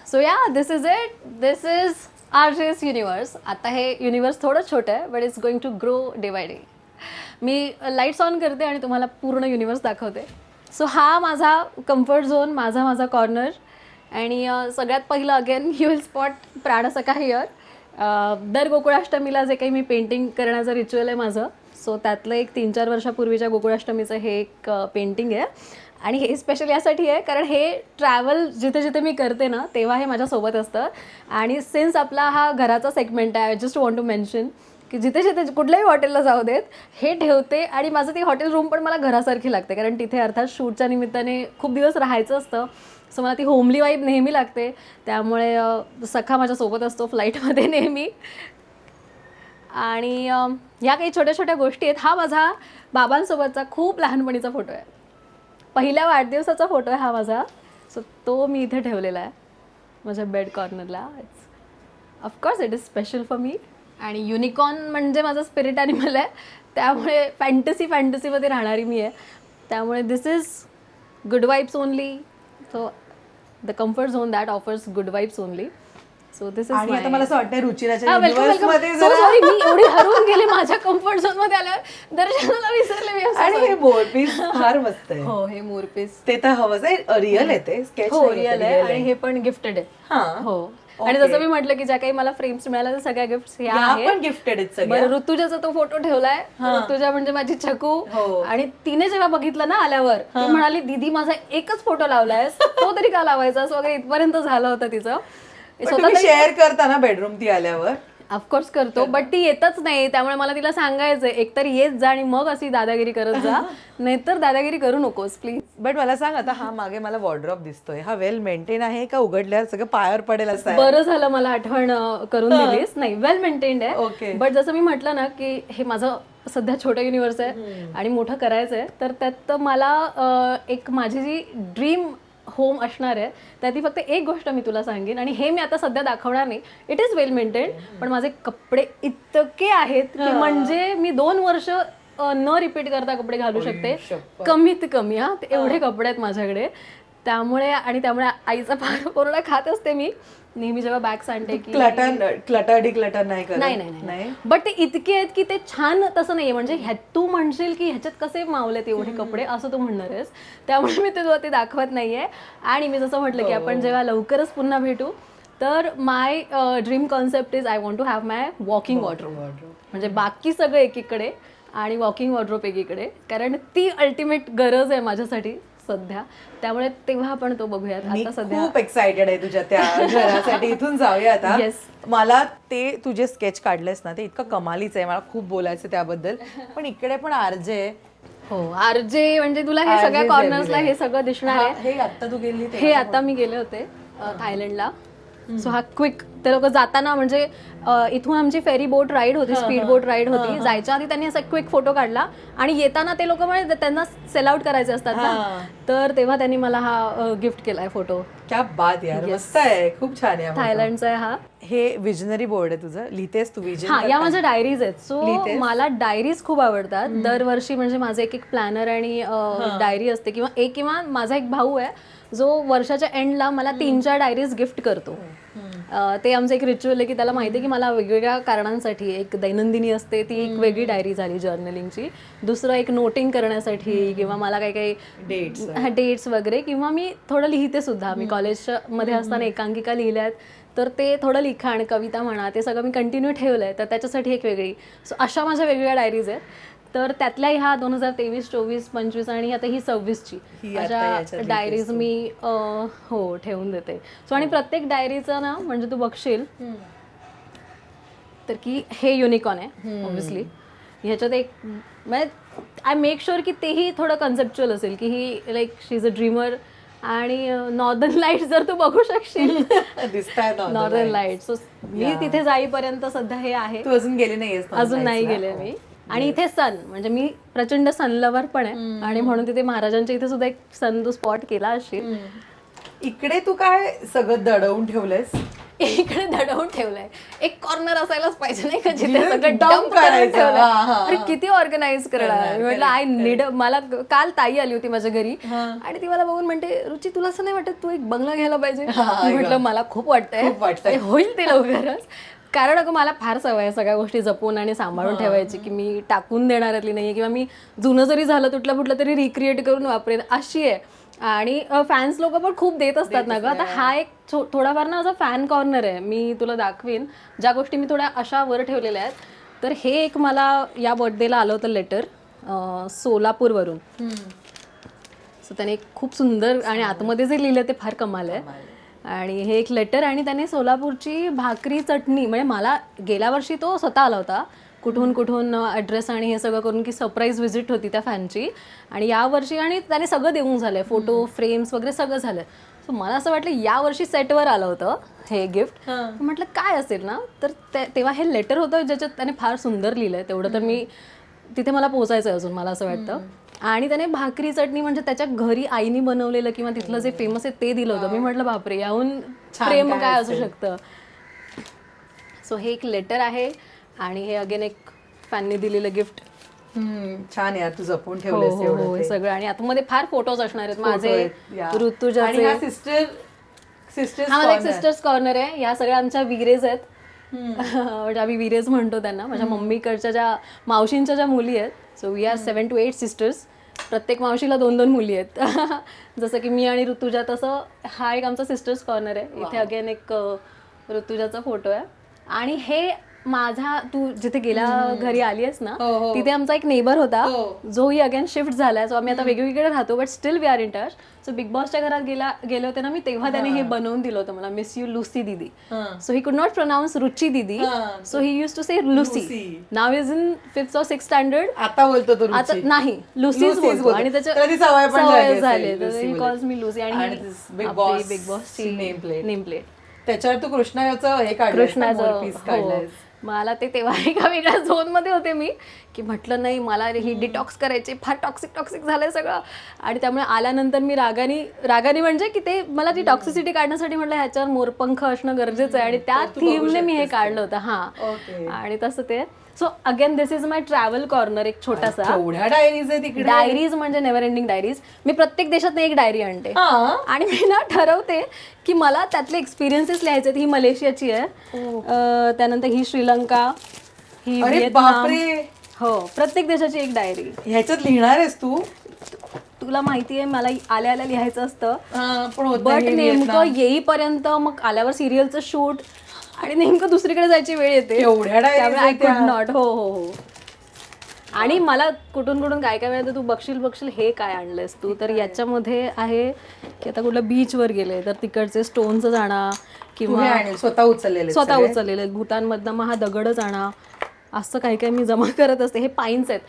So yeah, this is it. This is RJ's Universe. आता हे युनिवर्स थोडं छोटं आहे but it's going to grow day by day. मी लाईट्स ऑन करते आणि तुम्हाला पूर्ण युनिवर्स दाखवते. सो हा माझा कम्फर्ट झोन, माझा कॉर्नर. आणि सगळ्यात पहिलं again you will spot Pranasakha here. दर गोकुळाष्टमीला जे काही मी पेंटिंग करण्याचं रिच्युअल आहे माझं, सो त्यातलं एक 3-4 वर्षापूर्वीच्या गोकुळाष्टमीचं हे एक पेंटिंग आहे. आणि हे स्पेशल यासाठी आहे कारण हे ट्रॅव्हल जिथे जिथे मी करते ना तेव्हा हे माझ्यासोबत असतं. आणि सिन्स आपला हा घराचा सेगमेंट आहे, I just want to mention की जिथे जिथे कुठल्याही हॉटेलला जाऊ देत हे ठेवते. आणि माझं ती हॉटेल रूम पण मला घरासारखी लागते कारण तिथे अर्थात शूटच्या निमित्ताने खूप दिवस राहायचं असतं. सो मला ती होमली वाईब नेहमी लागते. त्यामुळे सखा माझ्यासोबत असतो फ्लाईटमध्ये नेहमी. आणि ह्या काही छोट्या छोट्या गोष्टी आहेत. हा माझा बाबांसोबतचा खूप लहानपणीचा फोटो आहे. पहिल्या वाढदिवसाचा फोटो आहे हा माझा. सो तो मी इथे ठेवलेला आहे माझ्या बेड कॉर्नरला. It's of course it is special for me. आणि युनिकॉर्न म्हणजे माझं स्पिरिट ॲनिमल आहे. त्यामुळे फॅन्टसीमध्ये राहणारी मी आहे. त्यामुळे this is good vibes only. So the comfort zone that offers good vibes only. So this is. आणि आता मला असं वाटतं रुचिराच्या युनिव्हर्स मध्ये सॉरी मी एवढी हरवून गेले माझ्या कम्फर्ट झोन मध्ये आल्यावर दर्शनाला विसरले मी. आणि हे मोरपीस फार मस्त आहे. हो, हे मोरपीस ते तर हवंच आहे. रिअल आहे ते स्केच. हो, रिअल आहे आणि हे पण गिफ्टेड आहे. हो. आणि जसं मी म्हटलं की ज्या काही मला फ्रेम्स मिळाल्या त्या सगळ्या गिफ्ट्स ह्या आहेत. पण गिफ्टेड आहेत सगळ्या. बरं, ऋतुजाचा तो फोटो ठेवलाय. ऋतुजा म्हणजे माझी छकू. आणि तिने जेव्हा बघितलं ना आल्यावर ती म्हणाली दीदी माझा एकच फोटो लावलायस, तो तरी का लावायचास वगैरे इथपर्यंत झालं होतं तिचं. स्वतः शेअर करताना बेडरूम ती आल्यावर ऑफकोर्स करतो बट ती येतच नाही. त्यामुळे मला तिला सांगायचंय एकतर येत जा आणि मग अशी दादागिरी करत जा, नाहीतर दादागिरी करू नकोस प्लीज. बट मला सांग आता हा मागे मला वॉर्डरोब दिसतोय, हा वेल मेंटेन आहे का उघडल्यावर सगळं पायावर पडेल असं आहे? बरं झालं मला आठवण करून दिलीस. नाही, वेल मेंटेन्ड आहे. ओके. बट जसं मी म्हटलं ना की हे माझं सध्या छोटं युनिव्हर्स आहे आणि मोठं करायचं आहे, तर त्यात मला एक माझी जी ड्रीम होम असणार आहे त्यात फक्त एक गोष्ट मी तुला सांगेन आणि हे मी आता सध्या दाखवणार नाही. It is well maintained. पण माझे कपडे इतके आहेत की म्हणजे मी 2 वर्ष न रिपीट करता कपडे घालू शकते कमीत कमी. एवढे कपडे आहेत माझ्याकडे. त्यामुळे आईचा पूर्ण खात असते मी नेहमी जेव्हा बॅग्स आणते की क्लटर नाही करत. नाही. बट ते इतके आहेत की ते छान तसं नाहीये. म्हणजे तू म्हणशील की ह्याच्यात कसे मावलेत एवढे कपडे असं तू म्हणणार आहेस. त्यामुळे मी ते दाखवत नाहीये. आणि मी जसं म्हटलं की आपण जेव्हा लवकरच पुन्हा भेटू तर my dream concept is I want to have my walking wardrobe. म्हणजे बाकी सगळं एकीकडे आणि वॉकिंग वॉर्डरोब एकीकडे, कारण ती अल्टिमेट गरज आहे माझ्यासाठी सध्या. त्यामुळे तेव्हा आपण तो बघूयात. मी आता सध्या खूप एक्सायटेड आहे तुझ्या त्या घरासाठी. इथून जाऊया आता. Yes. मला ते तुझे स्केच काढलेस ना ते इतकं कमालीच आहे, मला खूप बोलायचं त्याबद्दल. पण इकडे पण आरजे हो आरजे म्हणजे तुला हे सगळ्या कॉर्नर्सला हे सगळं दिसणार आहे. हे आता तू गेली हे आता मी गेले होते थायलंडला. सो हा क्विक ते लोक जाताना म्हणजे इथून आमची फेरी बोट राईड होती, स्पीड बोट राईड होती. जायच्या आधी त्यांनी असा क्विक फोटो काढला आणि येताना ते लोक म्हणजे त्यांना सेल आउट करायचे असतात ना, तर तेव्हा त्यांनी मला हा गिफ्ट केलाय फोटो. क्या बात यार, मस्त आहे, खूप छान आहे. थायलंडचा आहे हा. हे विजनरी बोर्ड आहे तुझं, लिहितेस तू विजन? हा, या माझ्या डायरीज आहेत. सो मला डायरीज खूप आवडतात. दरवर्षी म्हणजे माझं एक प्लॅनर आणि डायरी असते, किंवा माझा एक भाऊ आहे जो वर्षाच्या एंडला मला 3-4 डायरीज गिफ्ट करतो. ते आमचं एक रिच्युअल आहे की त्याला माहिती आहे की मला वेगवेगळ्या कारणांसाठी एक दैनंदिनी असते, ती एक वेगळी डायरी झाली जर्नलिंगची. दुसरं एक नोटिंग करण्यासाठी, किंवा मला काही डेट्स वगैरे, किंवा मी थोडं लिहिते सुद्धा. मी कॉलेजमध्ये असताना एकांकिका लिहिल्यात, तर ते थोडं लिखाण, कविता म्हणा, ते सगळं मी कंटिन्यू ठेवलंय, तर त्याच्यासाठी एक वेगळी. सो अशा माझ्या वेगवेगळ्या डायरीज आहेत. तर त्यातल्या ह्या 2023, 24, 25 आणि आता ही 26ची अशा डायरीज मी हो ठेवून देते. सो आणि प्रत्येक डायरीचं ना म्हणजे तू बघशील तर की हे युनिकॉर्न आहे ऑब्व्हियसली. ह्याच्यात एक म्हणजे आय मेक शुअर की तेही थोडं कन्सेप्च्युअल असेल, की he like she is a dreamer. आणि नॉर्दर्न लाईट्स जर तू बघू शकशील, नॉर्दर्न लाईट्स. सो मी तिथे जाईपर्यंत सध्या हे आहे. तू अजून गेले नाहीयेस? अजून नाही गेले मी. आणि इथे सन, म्हणजे मी प्रचंड सन लवर पण आहे, आणि म्हणून तिथे महाराजांच्या इथे सुद्धा एक सन तू स्पॉट केला असेल. इकडे तू काय सगळं दडवून ठेवलंयस? इकडे दडवून ठेवलंय. एक कॉर्नर असायलाच पाहिजे नाही का, जिथे सगळं डंप करायचं. अरे किती ऑर्गनाइज करणार. मी म्हटलं आय नीड. मला काल ताई आली होती माझ्या घरी आणि ती मला बघून म्हणते, रुची तुला असं नाही वाटत तू एक बंगला घ्यायला पाहिजे? म्हटलं मला खूप वाटतंय, होईल ते लवकरच. कारण अगं मला फार सवय आहे सगळ्या गोष्टी जपून आणि सांभाळून ठेवायची, की मी टाकून देणाऱ्यातली नाहीये, किंवा मी जुनं जरी झालं तुटलं फुटलं तरी रिक्रिएट करून वापरेन अशी आहे. आणि फॅन्स लोक पण खूप देत असतात ना गं. आता हा एक थोडाफार ना असा फॅन कॉर्नर आहे. मी तुला दाखवीन ज्या गोष्टी मी थोड्या अशा वर ठेवलेल्या आहेत. तर हे एक मला या बर्थडेला आलं होतं लेटर सोलापूरवरून. सो त्याने खूप सुंदर आणि आतमध्ये जे लिहिलं ते फार कमाल आहे. आणि हे एक लेटर, आणि त्याने सोलापूरची भाकरी चटणी, म्हणजे मला गेल्या वर्षी तो स्वतः आला होता कुठून ॲड्रेस आणि हे सगळं करून, की सरप्राईज व्हिजिट होती त्या फॅनची. आणि यावर्षी आणि त्याने सगळं देऊन झालंय, फोटो फ्रेम्स वगैरे सगळं झालंय. सो मला असं वाटलं यावर्षी सेटवर आलं होतं हे गिफ्ट. म्हटलं काय असेल ना, तर तेव्हा हे लेटर होतं ज्याच्यात त्याने फार सुंदर लिहिलंय. तेवढं तर मी तिथे मला पोहोचायचं आहे अजून, मला असं वाटतं. आणि त्याने भाकरी चटणी म्हणजे त्याच्या घरी आईनी बनवलेलं किंवा तिथलं जे फेमस आहे ते दिलं होतं. मी म्हटलं बापरे, याहून प्रेम काय असू शकतं. सो हे एक लेटर आहे, आणि हे अगेन एक फॅननी दिलेलं गिफ्ट. छान यार, तू जपून ठेवलेस एवढं हे सगळं. आणि आतमध्ये फार फोटोज असणार आहेत माझे, ऋतुजाचे. हा माझा एक सिस्टर्स कॉर्नर आहे. या सगळ्या आमच्या विरेज आहेत, म्हणजे आम्ही विरेज म्हणतो त्यांना. माझ्या मम्मीकडच्या ज्या मावशींच्या ज्या मुली आहेत. So we are 7 to 8 sisters. प्रत्येक मावशीला 2-2 मुली आहेत. जसं की मी आणि ऋतुजा, तसं हा एक आमचा सिस्टर्स कॉर्नर आहे. इथे अगेन एक ऋतुजाचा फोटो आहे. आणि हे माझा, तू जिथे गेल्या घरी आली आहेस ना, तिथे आमचा एक नेबर होता जोही अगेन शिफ्ट झालाय. सो आम्ही आता वेगवेगळे राहतो, but still we are in touch. So Bigg बॉसच्या घरात गेले होते ना मी, तेव्हा त्याने हे बनवून दिलं होतं मला, miss you Lucy didi. So he could not pronounce Ruchi didi, so he use to say Lucy. Now is in 5th or 6th standard. आता बोलतो तो आता नाही, लुसीच बोलतो. आणि त्याची सवय झाली, ही कॉल्स मी लुसी. आणि बिग बॉसची नेम प्लेट. त्याच्यावर तू कृष्णाचं हे काढलं, कृष्णाचं पीस काढलंय. मला ते तेव्हा एका वेगळ्या झोन मध्ये होते मी, की म्हटलं नाही मला ही डिटॉक्स करायची, फार टॉक्सिक झालंय सगळं. आणि त्यामुळे आल्यानंतर मी रागानी म्हणजे की ते मला ती टॉक्सिसिटी काढण्यासाठी म्हटलं ह्याच्यावर मोरपंख असणं गरजेचं आहे, आणि त्या थीमने मी हे काढलं होतं. हा, आणि तसं ते. So again this is my travel corner, एक छोटासा. डायरीज आहे तिकडे. डायरीज म्हणजे नेव्हर एंडिंग डायरीज. मी प्रत्येक देशात एक डायरी आणते, आणि मी ना ठरवते की मला त्यातले एक्सपिरियन्सेस लिहायचे. ही मलेशियाची आहे, त्यानंतर ही श्रीलंका, ही व्हिएतनाम. हो, प्रत्येक देशाची एक डायरी. ह्याच्यात लिहिणार आहेस तू? तुला माहिती आहे मला आल्या लिहायचं असतं, बट नेमकं येईपर्यंत मग आल्यावर सिरियलचं शूट आणि नेमकं दुसरीकडे जायची वेळ येते, त्यामुळे आय कुड नॉट. हो. आणि मला कुठून कुठून काय काय मिळतं, तू बघशील हे काय आणलंयस तू, तर याच्यामध्ये आहे की आता कुठल्या बीचवर गेले तर तिकडचे स्टोन्स आणा किंवा स्वतः उचललेले स्वतः उचललेले, भूतानमधनं मग हा दगडच आणा, असं काही काही मी जमा करत असते. हे पाईन्स आहेत.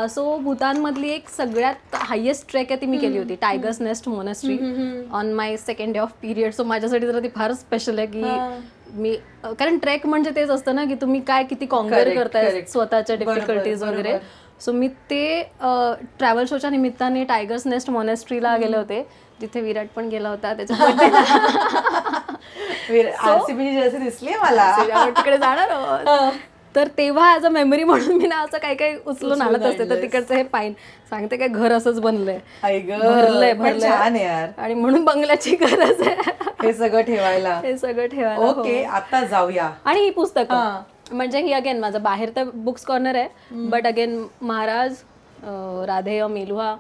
सो भूतानमधली एक सगळ्यात हायेस्ट ट्रेक आहे ती मी केली होती, tigers nest monastery on my second day off period. So माझ्यासाठी जरा ती फार स्पेशल आहे की मी, कारण ट्रेक म्हणजे तेच असतं ना की तुम्ही काय किती कॉन्कर करताय स्वतःच्या डिफिकल्टीज वगैरे. सो मी ते ट्रॅव्हल शोच्या निमित्ताने टायगर्स नेस्ट मोनेस्ट्रीला गेले होते, जिथे विराट पण गेला होता त्याच्यामध्ये. RCB जर्सी दिसली मला, तिकडे जाणार आहोत. तर तेव्हा ॲज अ मेमरी म्हणून मी ना असं काही काही उचलून आणत असते. तर तिकडचं हे पाईन सांगते काय घर असंच बनलंय, भरलंय आणि म्हणून बंगल्याची गरज आहे हे सगळं ठेवायला. ओके, आता जाऊया. आणि ही पुस्तकं म्हणजे ही अगेन माझं बाहेर तर बुक्स कॉर्नर आहे, बट अगेन महाराज, राधेय, मेलुहा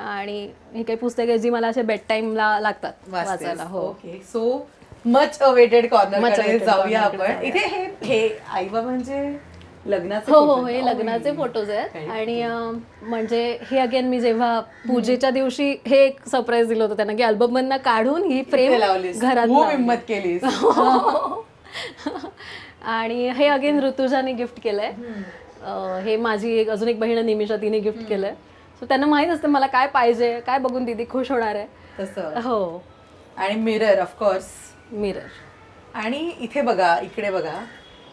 आणि ही काही पुस्तकं जी मला असे बेड टाइमला लागतात वाचायला. हो, okay. So much awaited corner जाऊया आपण. इथे हे आई बाबा म्हणजे लग्नाचे, हो, हे लग्नाचे फोटोज आहेत. आणि म्हणजे हे अगेन मी जेव्हा पूजेच्या दिवशी हे एक सरप्राईज दिलं होतं त्यांना की अल्बम मधनं काढून ही फ्रेम घरात हिंमत केली. आणि हे अगेन ऋतुजाने गिफ्ट केलंय. हे माझी अजून एक बहीण निमिषा, तिने गिफ्ट केलंय. सो त्यांना माहित असतं मला काय पाहिजे, काय बघून दीदी खुश होणार आहे तसं. हो. आणि मिरर, ऑफकोर्स मिरर. आणि इथे बघा, इकडे बघा,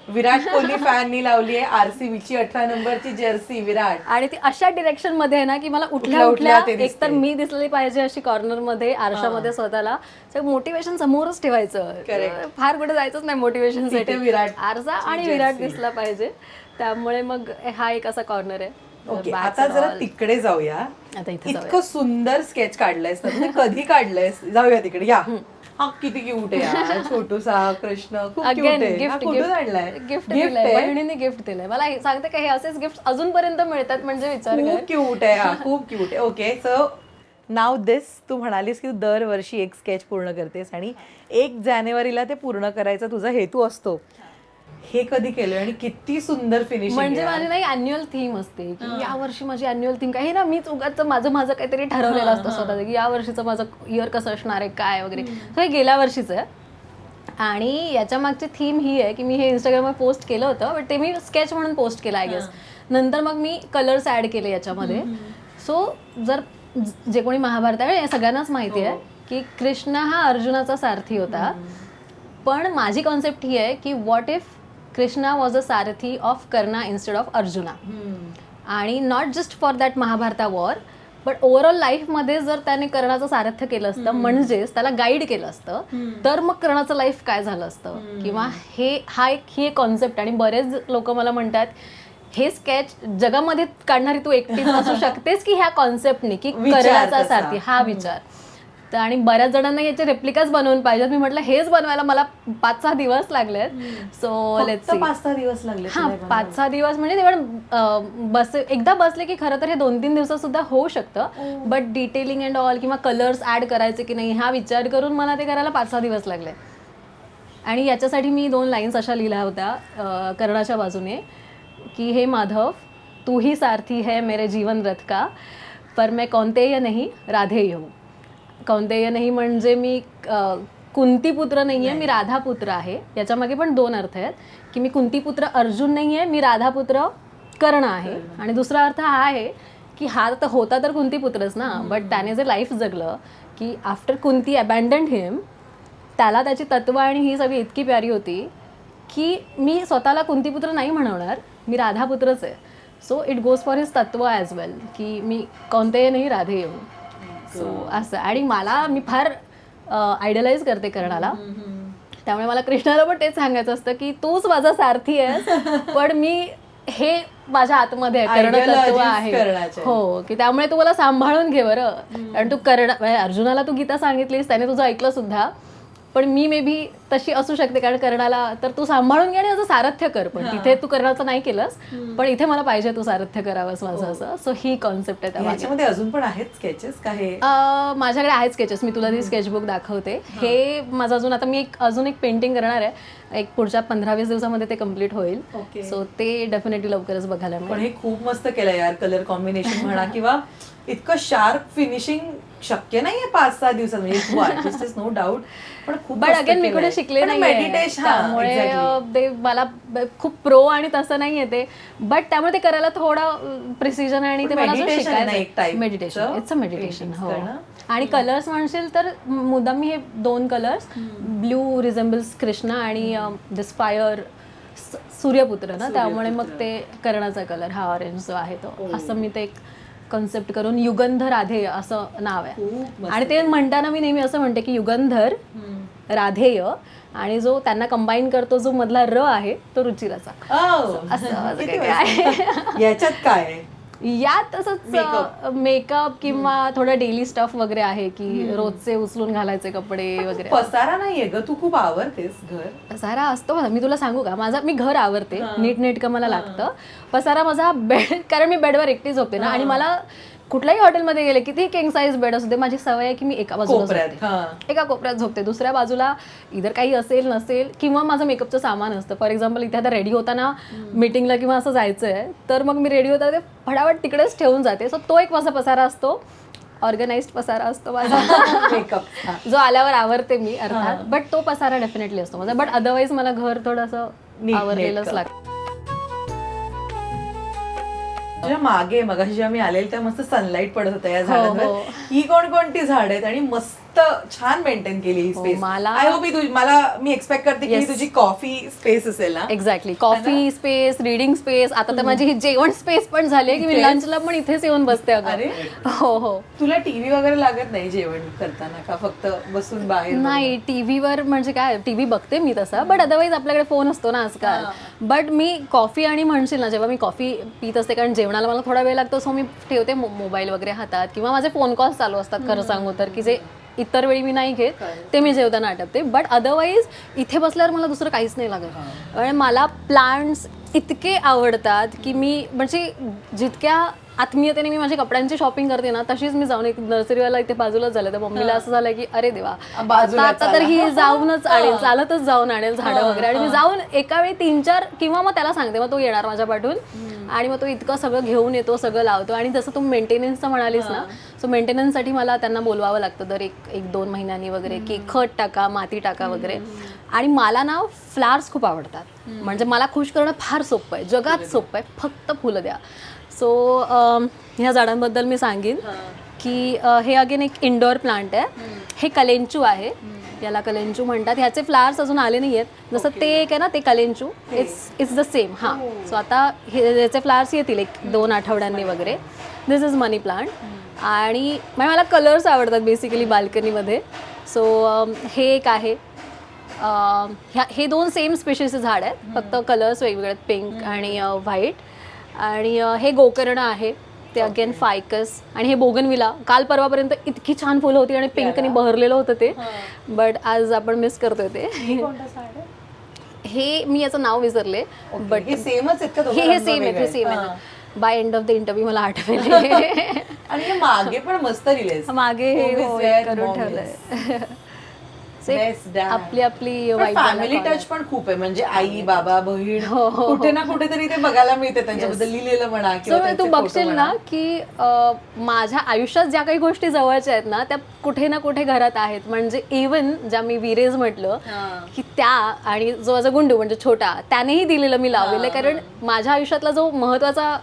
विराट कोहली फॅननी लावली आहे RCBची 18 नंबरची जर्सी विराट. आणि ती अशा डिरेक्शन मध्ये आहे ना की मला उठल्या एक तर मी दिसली पाहिजे अशी कॉर्नर मध्ये, आरशामध्ये स्वतःला. मोटिवेशन समोरच ठेवायचं, फार कुठे जायचंच नाही मोटिवेशन साठी. विराट आरसा आणि विराट दिसला पाहिजे, त्यामुळे मग हा एक असा कॉर्नर आहे. ओके, आता जरा तिकडे जाऊया. आता इथे इतकं सुंदर स्केच काढलंयस ना, तुम्ही कधी काढलंयस? जाऊया तिकडे, या. हा किती क्यूट आहे यार, छोटूसा कृष्ण, खूप क्यूट आहे. गिफ्ट दिलंय, बहिणीने गिफ्ट दिलंय मला. सांगते का हे असेच गिफ्ट अजूनपर्यंत मिळतात म्हणजे विचार कर. खूप क्यूट आहे हा, खूप क्यूट आहे. ओके, सो नाव दिस, तू म्हणालीस की तू दरवर्षी एक स्केच पूर्ण करतेस आणि 1 जानेवारीला ते पूर्ण करायचा तुझा हेतू असतो. हे कधी केलं आणि किती सुंदर फिनिशिंग. म्हणजे माझी नाही अॅन्युअल थीम असते की या वर्षी माझी अॅन्युअल थीम काय, हे ना मीच उगाच माझं काहीतरी ठरवलेलं असतं स्वतःचं की या वर्षीचं माझं इयर कसं असणार आहे काय वगैरे. हे गेल्या वर्षीचं आहे. आणि याच्या मागची थीम ही आहे की मी हे इंस्टाग्रामवर पोस्ट केलं होतं, बट ते मी स्केच म्हणून पोस्ट केलं आय गेस. नंतर मग मी कलर्स ऍड केले याच्यामध्ये. सो जर जे कोणी महाभारत आहे सगळ्यांनाच माहिती आहे की कृष्ण हा अर्जुनाचा सारथी होता, पण माझी कॉन्सेप्ट ही आहे की what if Krishna was a sarathi of Karna instead of Arjuna. And not just for that Mahabharata war, but overall लाईफमध्ये जर त्याने कर्णाचं सारथ्य केलं असतं, म्हणजेच त्याला गाईड केलं असतं, तर मग कर्णाचं लाईफ काय झालं असतं. किंवा ही एक कॉन्सेप्ट. आणि बरेच लोक मला म्हणतात हे स्केच जगामध्ये काढणारी तू एकटीच असू शकतेस की ह्या कॉन्सेप्टने की कर्णाचा सारथी हा विचार. आणि बऱ्याच जणांना याचे रेप्लिकाच बनवून पाहिजेत. मी म्हटलं हेच बनवायला मला 5-6 दिवस लागलेत. So let's see. 5-6 दिवस लागले? हा, 5-6 दिवस म्हणजे तेवढं एकदा बसले की खरं तर हे 2-3 दिवसात सुद्धा होऊ शकतं, बट डिटेलिंग अँड ऑल किंवा कलर्स ऍड करायचे की नाही हा विचार करून मला ते करायला 5-6 दिवस लागले. आणि याच्यासाठी मी 2 लाईन्स अशा लिहिल्या होत्या कर्णाच्या बाजूने की हे माधव, तू ही सारथी है मेरे जीवन रथ का, पर मैं कौंतेय नहीं राधेय हूँ. कौंतेय नाही म्हणजे मी कुंतीपुत्र नाही आहे, मी राधापुत्र आहे. याच्यामागे पण 2 अर्थ आहेत की मी कुंतीपुत्र अर्जुन नाही आहे, मी राधापुत्र कर्ण आहे. आणि दुसरा अर्थ हा आहे की हा तर होता तर कुंतीपुत्रच ना, बट त्याने जे लाईफ जगलं की आफ्टर कुंती अबॅन्डन्ड हिम, त्याला त्याची तत्व आणि ही सगळी इतकी प्यारी होती की मी स्वतःला कुंतीपुत्र नाही म्हणवणार, मी राधापुत्रच आहे. So it goes for his तत्व ॲज वेल की मी कौंतेय नाही राधेय हूँ. सो असं. आणि मी फार आयडलाइज करते कर्णाला, त्यामुळे मला कृष्णाला पण तेच सांगायचं असतं की तूच माझा सारथी आहेस, पण मी हे माझ्या आतमध्ये कर्णतत्व आहे. हो, की त्यामुळे तू मला सांभाळून घे बरं. कारण तू अर्जुनाला तू गीता सांगितलीस, त्याने तुझं ऐकलं सुद्धा, पण मी मे बी तशी असू शकते, कारण कर्णाला तर तू सांभाळून घे आणि असं सारथ्य कर, पण तिथे तू कर्णाचं नाही केलंस, पण इथे मला पाहिजे तू सारथ्य करावंस माझं असं. सो ही कॉन्सेप्ट आहे त्यामध्ये. याच्यामध्ये अजून पण आहेत स्केचेस का हे? माझ्याकडे आहेत स्केचेस, मी तुला ती स्केचबुक दाखवते. हे माझं अजून, आता मी अजून एक पेंटिंग करणार आहे, एक पुढच्या 15-20 दिवसामध्ये ते कम्प्लीट होईल. सो ते डेफिनेटली लवकरच बघायला मिळेल. पण हे खूप मस्त केलं यार, कलर कॉम्बिनेशन म्हणा किंवा इतकं शार्प फिनिशिंग शक्य नाहीये 5-6 दिवसात, म्हणजे तू आर्टिस्ट इज नो डाऊट, पण खूप बट अगेन मी कुठे शिकले नाही, मेडिटेशन त्यामुळे ते मला खूप प्रो आणि तसं नाहीये ते, बट त्यामुळे ते करायला थोडं प्रिसिजन आणि ते मला शिकायचं. Meditation, it's a meditation. हो. आणि कलर्स म्हणशील तर मुद्दाम मी हे 2 कलर्स, ब्ल्यू रिझेंबल्स कृष्णा आणि दिस फायर सूर्यपुत्र ना, त्यामुळे मग ते कर्णाचा कलर हा ऑरेंज जो आहे तो, असं मी ते एक कॉन्सेप्ट करून युगंधर राधेय असं नाव आहे. आणि ते म्हणताना मी नेहमी असं म्हणते की युगंधर राधेय, आणि जो त्यांना कंबाईन करतो जो मधला र आहे तो रुचिराचा. याच्यात काय आहे? यात असंच मेकअप किंवा थोडं डेली स्टफ वगैरे आहे, की रोजचे उचलून घालायचे कपडे वगैरे. पसारा नाहीये ग, तू खूप आवडतेस घर. पसारा असतो माझा, मी तुला सांगू का, मी घर आवरते, नीटनेटकं मला लागतं. पसारा माझा बेड, कारण मी बेडवर एकटी झोपते ना, आणि मला कुठल्याही हॉटेलमध्ये गेले किती किंग साईज बेड असू दे, माझी सवय आहे की मी एका बाजूला एका कोपऱ्यात झोपते, दुसऱ्या बाजूला इधर काही असेल नसेल, किंवा माझं मेकअपचं सामान असतं. फॉर एक्झाम्पल इथे आता रेडी होताना मीटिंगला किंवा असं जायचंय, तर मग मी रेडी होता ते फटाफट तिकडेच ठेवून जाते. सो तो एक माझा पसारा असतो, ऑर्गनाइज्ड पसारा असतो माझा, मेकअप जो आल्यावर आवरते मी अर्थात, बट तो पसारा डेफिनेटली असतो माझा. बट अदरवाईज मला घर थोडंसं आवरलेलंच लागतं. तुझ्या मागे मगाशी जेव्हा मी आलेली तेव्हा मस्त सनलाईट पडत होता या झाडांवर. ही कोणकोणती झाड आहेत आणि मस्त छान मेंटेन केली ही स्पेस. आय होप मी एक्सपेक्ट करते की तुझी कॉफी स्पेस असेल ना. Exactly, coffee space, reading space, आता तर माझी ही जेवण स्पेस पण झाली की मी लंचला पण इथेच येऊन बसते. अरे हो हो. तुला टीव्ही वगैरे लागत नाही जेवण करताना का, फक्त बसून बाहेर? नाही, टीव्हीवर म्हणजे काय, टीव्ही बघते मी तसा, बट अदरवाईज आपल्याकडे फोन असतो ना आजकाल. बट मी कॉफी आणि म्हणशील ना, जेव्हा मी कॉफी पित असते, कारण जेवणाला मला थोडा वेळ लागतो, सो मी ठेवते मोबाईल वगैरे हातात, किंवा माझे फोन कॉल्स चालू असतात खरं सांगू तर, की जे इतर वेळी मी नाही घेत, ते मी जेवताना आटपते. बट अदरवाईज इथे बसल्यावर मला दुसरं काहीच नाही लागत. आणि मला प्लांट्स इतके आवडतात की मी म्हणजे जितक्या आत्मीयतेने मी माझ्या कपड्यांची शॉपिंग करते ना, तशीच मी जाऊन एक नर्सरीवाला इथे बाजूलाच झालं, तर मम्मीला असं झालं की अरे देवा, आता तर ही जाऊनच आणेल, चालतच जाऊन आणेल झाडं वगैरे. आणि मी जाऊन एका वेळी 3-4, किंवा मग त्याला सांगते, मग तो येणार माझ्या पाठून, आणि मग तो इतकं सगळं घेऊन येतो, सगळं लावतो. आणि जसं तू मेंटेनन्सचं म्हणालीस ना, सो मेंटेनन्ससाठी मला त्यांना बोलवावं लागतं दर 1-2 महिन्यांनी वगैरे, की खत टाका, माती टाका वगैरे. आणि मला ना फ्लावर्स खूप आवडतात, म्हणजे मला खुश करणं फार सोपं आहे, जगात सोपं आहे, फक्त फुलं द्या. सो ह्या झाडांबद्दल मी सांगेन की हे अगेन एक इंडोर प्लांट आहे. हे कलेंचू आहे, याला कलेंचू म्हणतात. ह्याचे फ्लावर्स अजून आले नाही आहेत, जसं ते एक आहे ना ते कलेंचू, इट्स द सेम. हां, सो आता ह्याचे फ्लावर्स येतील 1-2 आठवड्यांनी वगैरे. दिस इज मनी प्लांट. आणि मला कलर्स आवडतात बेसिकली बाल्कनीमध्ये. सो हे एक आहे, हे 2 सेम स्पेशीसचे झाड आहेत, फक्त कलर्स वेगवेगळे आहेत, पिंक आणि व्हाईट. आणि हे गोकर्ण आहे, ते अगेन फायकस. आणि हे बोगनविला, काल परवापर्यंत इतकी छान फुलं होती आणि पिंकनी बहरलेलं होतं ते, बट आज आपण मिस करतोय ते. हे मी याचं नाव विसरले, बट हे सेमच आहेत का? हे सेम आहे, हे सेम आहे. By end of the interview मला आठवले. आणि हे मागे पण मस्त लिहिलेस, मागे हे करून ठेवलंय. आपली फॅमिली टच पण खूप आहे, म्हणजे आई बाबा बहीण कुठे ना कुठेतरी ते बघायला मिळते त्यांच्याबद्दल लिहिलेलं म्हणा. तू बघशील ना की माझ्या आयुष्यात ज्या काही गोष्टी जवळच्या आहेत ना, त्या कुठे ना कुठे घरात आहेत. म्हणजे इव्हन ज्या मी विरेज म्हटलं की त्या, आणि जो माझा गुंडू म्हणजे छोटा, त्यानेही दिलेलं मी लावलेलं, कारण माझ्या आयुष्यातला जो महत्वाचा,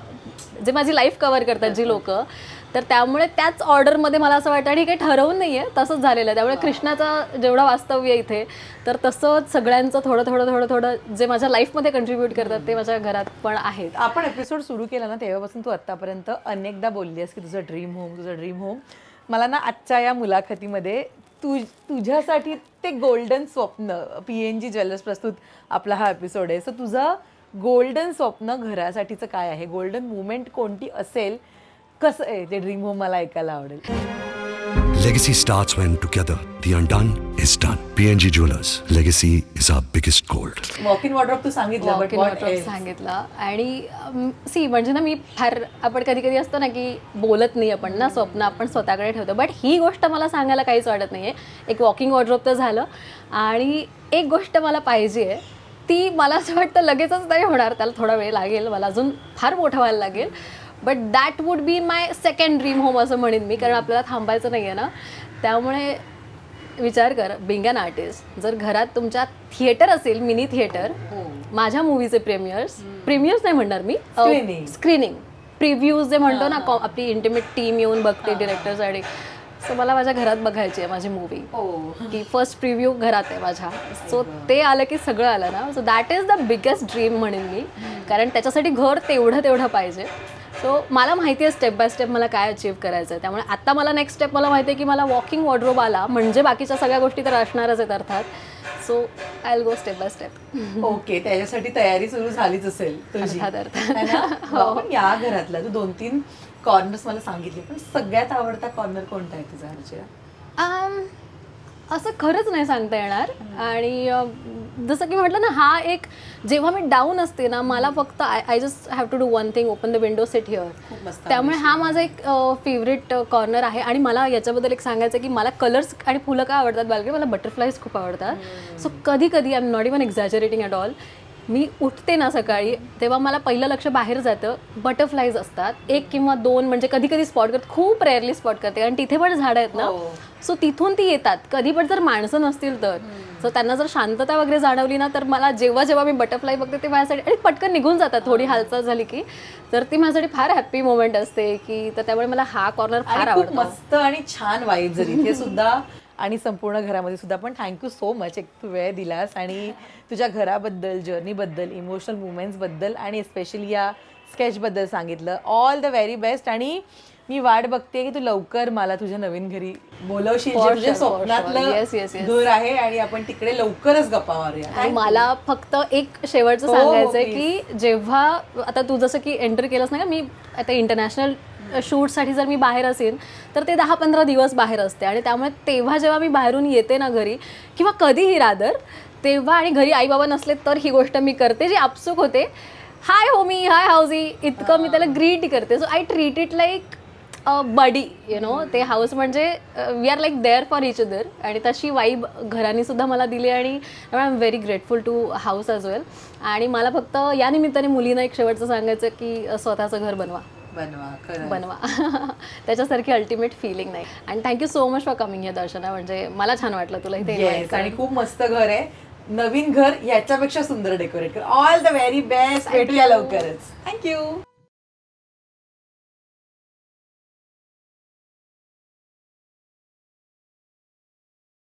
जे माझी लाईफ कव्हर करतात जी लोक, तर त्यामुळे त्याच ऑर्डरमध्ये मला असं वाटतं. आणि काही ठरवून नाहीये, तसंच झालेलं आहे. त्यामुळे कृष्णाचं जेवढं वास्तव्य इथे, तर तसंच सगळ्यांचं थोडं थोडं थोडं थोडं जे माझ्या लाईफमध्ये कंट्रीब्यूट करतात ते माझ्या घरात पण आहेत. आपण एपिसोड सुरू केला ना तेव्हापासून तू आत्तापर्यंत अनेकदा बोलली आहेस की तुझं ड्रीम होम. मला ना आजच्या या मुलाखतीमध्ये तुझ्यासाठी ते गोल्डन स्वप्न, PNG ज्वेलर्स प्रस्तुत आपला हा एपिसोड आहे. सो तुझं गोल्डन स्वप्न घरासाठीचं काय आहे? गोल्डन मुवमेंट कोणती असेल? कसं आहे ते ड्रीम होम? मला ऐकायला आवडेल. Legacy starts when together the undone is done. PNG Jewelers. Legacy is our biggest gold. Walk in wardrobe तू सांगितलं, Walk but in what wardrobe सांगितलं. आणि सी म्हणजे ना मी फार आपण कधी कधी असतो ना की बोलत नाही आपण ना, स्वप्न आपण स्वतःकडे ठेवतो, बट ही गोष्ट मला सांगायला काहीच वाटत नाहीये. एक वॉकिंग वॉर्डरोब तर झालं, आणि एक गोष्ट मला पाहिजे आहे ती मला असं वाटतं लगेचच नाही होणार, त्याला थोडा वेळ लागेल, मला अजून फार मोठं व्हायला लागेल, but that would be my second dream home असं म्हणेन मी, कारण आपल्याला थांबायचं नाही आहे ना. त्यामुळे विचार कर, बिंग अन आर्टिस्ट, जर घरात तुमच्या थिएटर असेल, मिनी थिएटर, माझ्या मूवीचे प्रीमियर्स नाही म्हणणार मी, स्क्रीनिंग प्रिव्ह्यूज जे म्हणतो ना, आपली इंटिमेट टीम येऊन बघते डिरेक्टर्स, आणि सो मला माझ्या घरात बघायची आहे माझी मूवी, की फर्स्ट प्रिव्ह्यू घरात आहे माझ्या. सो ते आलं की सगळं आलं ना. So that is the biggest dream म्हणेन मी, कारण त्याच्यासाठी घर तेवढं पाहिजे. सो मला माहिती आहे स्टेप बाय स्टेप मला काय अचीव्ह करायचं आहे. त्यामुळे आता मला नेक्स्ट स्टेप मला माहिती आहे की मला वॉकिंग वॉर्डरोब आला म्हणजे बाकीच्या सगळ्या गोष्टी तर असणारच आहेत अर्थात. So I will go step by step. Okay, त्याच्यासाठी तयारी सुरू झालीच असेल तुझी, अर्थात. है ना? पण या घरातला तू 2-3 कॉर्नर्स मला सांगितले, पण सगळ्यात आवडता कॉर्नर कोणता आहे तुझा अर्चना? असं खरंच नाही सांगता येणार. आणि जसं की म्हटलं ना, हा एक जेव्हा मी डाऊन असते ना, मला फक्त I just have to do one thing, open the window, sit here. त्यामुळे हा माझा एक फेवरेट कॉर्नर आहे. आणि मला याच्याबद्दल एक सांगायचं की मला कलर्स आणि फुलं काय आवडतात बालके, मला बटरफ्लाईज खूप आवडतात. सो कधी I am not even exaggerating at all, मी उठते ना सकाळी तेव्हा मला पहिलं लक्ष बाहेर जातं, बटरफ्लाईज असतात 1 किंवा 2, म्हणजे कधी कधी स्पॉट करते, खूप रेअरली स्पॉट करते, कारण तिथे पण झाडं आहेत ना. सो तिथून ती येतात कधी, पण जर माणसं नसतील तर. सो त्यांना जर शांतता वगैरे जाणवली ना, तर मला जेव्हा मी बटरफ्लाय बघते ते माझ्यासाठी, आणि पटकन निघून जातात थोडी हालचाल झाली की, तर ती माझ्यासाठी फार हॅप्पी मोमेंट असते की. तर त्यामुळे मला हा कॉर्नर फार आवडतो. मस्त आणि छान वाईब जरी इथे सुद्धा आणि संपूर्ण घरामध्ये सुद्धा. पण थँक्यू सो मच, एक तू वेळ दिलास आणि तुझ्या घराबद्दल, जर्नीबद्दल, इमोशनल मुवमेंट्सबद्दल आणि स्पेशली या स्केचबद्दल सांगितलं. All the very best. आणि मी वाट बघते की तू लवकर मला तुझ्या नवीन घरी बोलवशील, जे तुझ्या स्वप्नातलं घर आहे, आणि आपण तिकडे लवकरच गप्पा मारूया. आणि मला फक्त एक शेवटचं सांगायचंय की जेव्हा आता तू जसं की एंटर केलंस ना, मी आता इंटरनॅशनल शूटसाठी जर मी बाहेर असेल तर ते 10-15 दिवस बाहेर असते, आणि त्यामुळे तेव्हा जेव्हा मी बाहेरून येते ना घरी, किंवा कधीही रादर, तेव्हा आणि घरी आई बाबा नसले तर ही गोष्ट मी करते जी आपसूक होते, हाय होमी, हाय हाऊजी, इतकं मी त्याला ग्रीट करते. So I treat it like buddy, you know. ते हाऊस म्हणजे we are like there for each other, आणि तशी वाईब घराने सुद्धा मला दिली, आणि I am very grateful to house as well. आणि मला फक्त या निमित्ताने मुलींना एक शेवटचं सांगायचं की स्वतःचं घर बनवा. त्याच्यासारखी अल्टिमेट फिलिंग नाही. आणि thank you so much for coming here Darshana, म्हणजे मला छान वाटलं तुला इथे. आणि खूप मस्त घर आहे, नवीन घर याच्यापेक्षा सुंदर डेकोरेट कर. ऑल द व्हेरी बेस्ट, भेटूया लवकरच. थँक्यू.